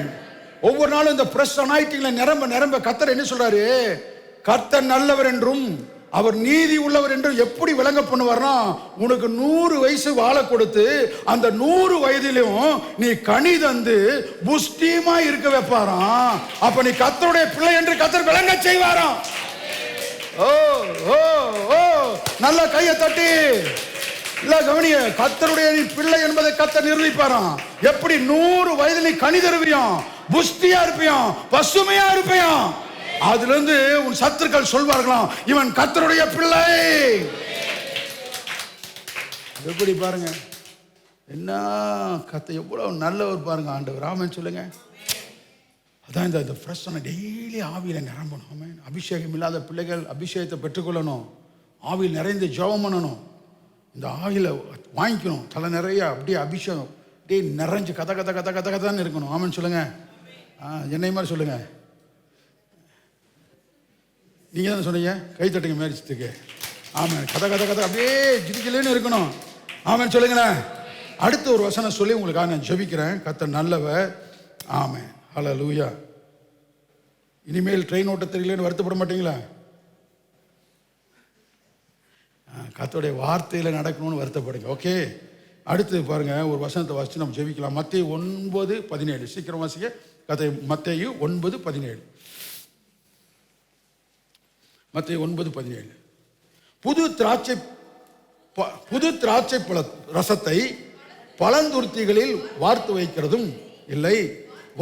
ஒவ்வொரு நாளும் இந்த பிரஸ் அனாயிட்டிங்ல நிரம்ப நிரம்ப கர்த்தர் என்ன சொல்றாரு? கர்த்தர் நல்லவர் என்றும் அவர் நீதி உள்ளவர் என்றும் எப்படி விளங்க பண்ணுவார்னா, உனக்கு 100 வயசு வாழ கொடுத்து அந்த 100 வயதிலும் நீ கனி தந்து புஷ்டியுமா இருக்க வைப்பாராம். அப்ப நீ கர்த்தருடைய பிள்ளை என்று கர்த்தர் விளங்க செய்வாராம். ஓ ஓ ஓ நல்ல கையை தட்டி இல்ல கவனிய, கர்த்தருடைய பிள்ளை என்பதை கர்த்தர் நிரூபிப்பாராம். எப்படி 100 வயதில் நீ கனி தருவியாம், புஷ்டியா இருப்பியாம், பசுமையா இருப்பியாம். அதுல இருந்து உன் சத்துருக்கள் சொல்வார்களாம், இவன் கர்த்தருடைய பிள்ளை. எப்படி பாருங்க, என்ன கர்த்தர் எவ்வளவு நல்லவர் பாருங்க ஆண்டவர். ஆமென் சொல்லுங்க. அதான் இந்த ஃப்ரெஷ்ஷான டெய்லி ஆவியில நிரம்பணும். ஆமென். அபிஷேகம் இல்லாத பிள்ளைகள் அபிஷேகத்தை பெற்றுக்கொள்ளணும். ஆவியில் நிறைந்து ஜெபம் பண்ணணும். இந்த ஆவியில வாங்கிக்கணும். தலை நிறைய அப்படியே அபிஷேகம் அப்படியே நிறைஞ்சு கதை கதை கதை கதை கதைன்னு இருக்கணும். ஆமென் சொல்லுங்க. என்னை மாதிரி சொல்லுங்க. நீங்க தானே சொன்னீங்க, கை தட்டுங்க மேரிச்சதுக்கு. ஆமாம், கதை கதை கதை அப்படியே ஜிதிக்கலன்னு இருக்கணும். ஆமென் சொல்லுங்களேன். அடுத்த ஒரு வசனம் சொல்லி உங்களுக்காக நான் ஜெபிக்கிறேன். கர்த்தர் நல்லவர். ஆமென். ஹல்லேலூயா. இனிமேல் ட்ரெயின் ஓட்ட தெரியலன்னு வருத்தப்பட மாட்டீங்களா? கர்த்தருடைய வார்த்தையில் நடக்கணும்னு வருத்தப்படுங்க. ஓகே. அடுத்து பாருங்க, ஒரு வசனத்தை வாசிச்சு நம்ம ஜெபிக்கலாம். மத்தேயு 9:17. சீக்கிரம் வாசிக்க. மத்தேயு 9:17. மத்தேயு 9:17. புது திராட்சை பழ ரசத்தை பழந்துருத்திகளில் வார்த்து வைக்கிறதும் இல்லை,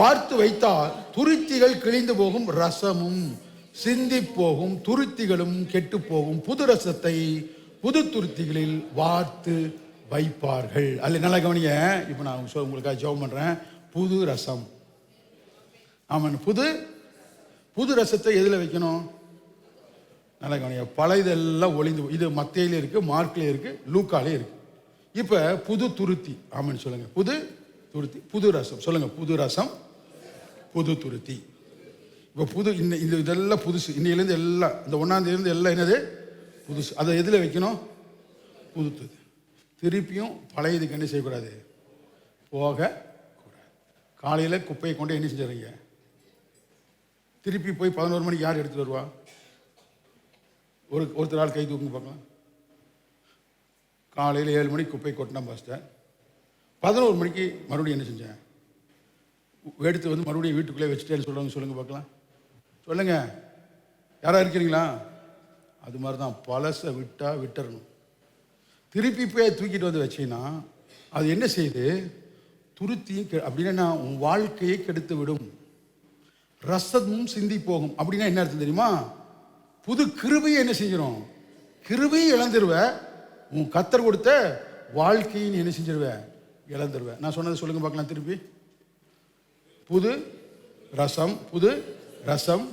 வார்த்து வைத்தால் துருத்திகள் கிழிந்து போகும், ரசமும் சிந்தி போகும், துருத்திகளும் கெட்டு போகும். புது ரசத்தை புது துருத்திகளில் வார்த்து வைப்பார்கள். அல்ல நல்லா கவனிங்க. இப்போ நான் உங்களுக்காக ஜெபம் பண்றேன். புது ரசம். ஆமாம், புது ரசத்தை எதில் வைக்கணும்? நல்லா கவனிங்க. பழையதெல்லாம் ஒளிந்து, இது மத்தேயில இருக்கு, மார்க்ல இருக்கு, லூக்காலே இருக்கு. இப்போ புது துருத்தி. ஆமான்னு சொல்லுங்க. புது துருத்தி, புது ரசம் சொல்லுங்க. புது ரசம், புது துருத்தி. இப்போ இதெல்லாம் புதுசு. இன்னையிலேருந்து எல்லாம் இந்த 1ஆம் தேதியிலேருந்து எல்லாம் என்னது? புதுசு. அதை எதில் வைக்கணும்? புது துருத்தி. திருப்பியும் பழையதுக்கு என்ன செய்யக்கூடாது? போகக்கூடாது. காலையில் குப்பையை கொண்டு என்ன செஞ்சுறீங்க? திருப்பி போய் 11 மணிக்கு யார் எடுத்துட்டு வருவா? ஒருத்தர் ஆள் கை தூக்குங்க பார்க்கலாம். காலையில் 7 மணிக்கு குப்பை கொட்டினா பாஸ்டர், 11 மணிக்கு மறுபடியும் என்ன செஞ்சேன்? எடுத்து வந்து மறுபடியும் வீட்டுக்குள்ளே வச்சுட்டேன்னு சொல்லுங்க பார்க்கலாம். சொல்லுங்க, யாராக இருக்கிறீங்களா? அது மாதிரி தான் பழசை விட்டுறணும். திருப்பி போய் தூக்கிட்டு வந்து வச்சீங்கன்னா அது என்ன செய்யுது? துருத்தியும் அப்படின்னா உன் வாழ்க்கையை கெடுத்து விடும், ரசமும் சிந்தி போகும். அப்படின்னா என்ன அர்த்தம் தெரியுமா? புது கிருபையை என்ன செஞ்சிடும்? கிருபையை இழந்துருவ. உன் கர்த்தர் கொடுத்த வாழ்க்கையை என்ன செஞ்சிருவ? இழந்துருவேன். நான் சொன்னதை சொல்லுங்க பார்க்கலாம் திருப்பி. புது ரசம், புது ரசம்,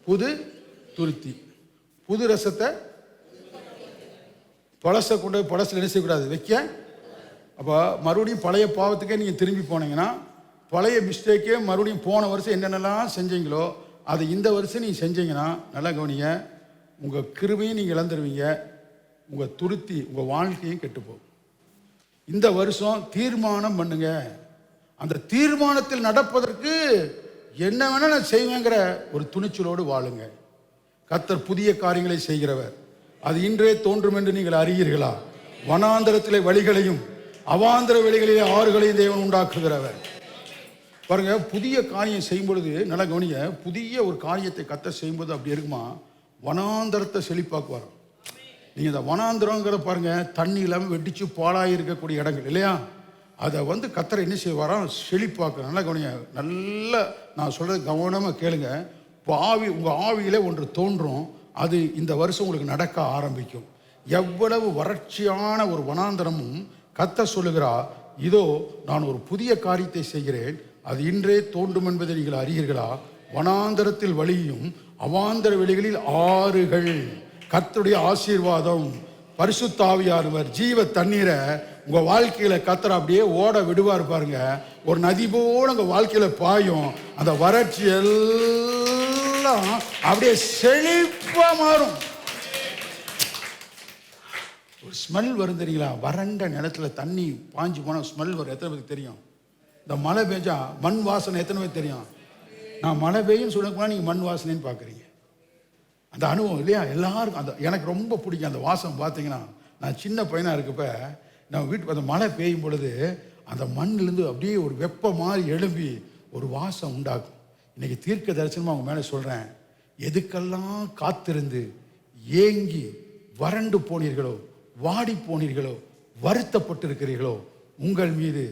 புது துருத்தி. புது ரசத்தை பழசை கொண்டு போய் பழசில் என்ன செய்யக்கூடாது, வைக்க. அப்போ மறுபடியும் பழைய பாவத்துக்கே நீங்கள் திரும்பி போனீங்கன்னா, பழைய மிஸ்டேக்கே மறுபடியும் போன வருஷம் என்னென்னலாம் செஞ்சீங்களோ அது இந்த வருஷம் நீங்கள் செஞ்சீங்கன்னா, நல்லா கவனிங்க, உங்கள் கிருபையும் நீங்கள் இழந்துருவீங்க, உங்கள் துருத்தி, உங்கள் வாழ்க்கையும் கெட்டுப்போகும். இந்த வருஷம் தீர்மானம் பண்ணுங்க. அந்த தீர்மானத்தில் நடப்பதற்கு என்ன வேணா நான் செய்வேங்கிற ஒரு துணிச்சலோடு வாழுங்க. கர்த்தர் புதிய காரியங்களை செய்கிறவர். அது இன்றே தோன்றும் என்று நீங்கள் அறியீர்களா? வனாந்தரத்திலே வழிகளையும் அவாந்தர வெளிகளிலே ஆறுகளையும் தேவன் உண்டாக்குகிறவர். பாருங்க, புதிய காரியம் செய்யும் பொழுது நல்லா கவனிங்க, புதிய ஒரு காரியத்தை கர்த்தர் செய்யும்போது அப்படி இருக்குமா, வனாந்தரத்தை செழிப்பாக்குவார். நீங்கள் இந்த வனாந்திரங்கிற பாருங்க, தண்ணி இல்லாமல் வெடிச்சு பாழாக இருக்கக்கூடிய இடங்கள் இல்லையா, அதை கர்த்தர் என்ன செய்வாராம், செழிப்பாக்குற. நல்லா கவனிங்க, நல்லா நான் சொல்றது கவனமாக கேளுங்க. இப்போ உங்கள் ஆவியிலே ஒன்று தோன்றும், அது இந்த வருஷம் உங்களுக்கு நடக்க ஆரம்பிக்கும். எவ்வளவு வறட்சியான ஒரு வனாந்தரமும் கர்த்தர் சொல்லுகிறா, இதோ நான் ஒரு புதிய காரியத்தை செய்கிறேன், அது இன்றே தோன்றும் என்பதை நீங்கள் அறியீர்களா? வனாந்தரத்தில் வழியும் அவாந்தர வெளிகளில் ஆறுகள். கர்த்தருடைய ஆசீர்வாதம், பரிசுத்த ஆவியானவர் ஜீவ தண்ணீரை உங்க வாழ்க்கையில கர்த்தர் அப்படியே ஓட விடுவார் பாருங்க. ஒரு நதி போல உங்க வாழ்க்கையில பாயும். அந்த வறட்சி எல்லாம் அப்படியே செழிப்பா மாறும். ஒரு ஸ்மெல் வரும் தெரியுங்களா, வறண்ட நிலத்துல தண்ணி பாஞ்சு போனா ஸ்மெல் வரும். எத்தனை பேருக்கு தெரியும்? இந்த மழை பெஞ்சா மண் வாசனை எத்தனை பேருக்கு தெரியும்? நான் மழை பெய்யும் சொல்லுங்க, நீங்க மண் வாசனைன்னு பாக்குறீங்க. அந்த அனுபவம் இல்லையா எல்லாருக்கும். அந்த எனக்கு ரொம்ப பிடிக்கும் அந்த வாசம். பார்த்தீங்கன்னா நான் சின்ன பையனாக இருக்கப்ப நம்ம வீட்டுக்கு அந்த மழை பெய்யும் பொழுது அந்த மண்ணிலேருந்து அப்படியே ஒரு வெப்பம் மாதிரி எழும்பி ஒரு வாசம் உண்டாக்கும். இன்னைக்கு தீர்க்க தரிசனமாக அவங்க மேலே சொல்கிறேன், எதுக்கெல்லாம் காத்திருந்து ஏங்கி வறண்டு போனீர்களோ, வாடி போனீர்களோ, வருத்தப்பட்டிருக்கிறீர்களோ, உங்கள் மீது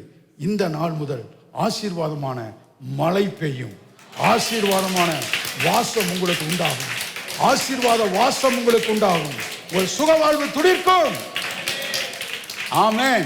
இந்த நாள் முதல் ஆசீர்வாதமான மழை பெய்யும். ஆசீர்வாதமான வாசம் உங்களுக்கு உண்டாகும். ஆசீர்வாத வாசம் உங்களுக்கு உண்டாகும். ஒரு சுகவாழ்வு துடிக்கும். ஆமென்.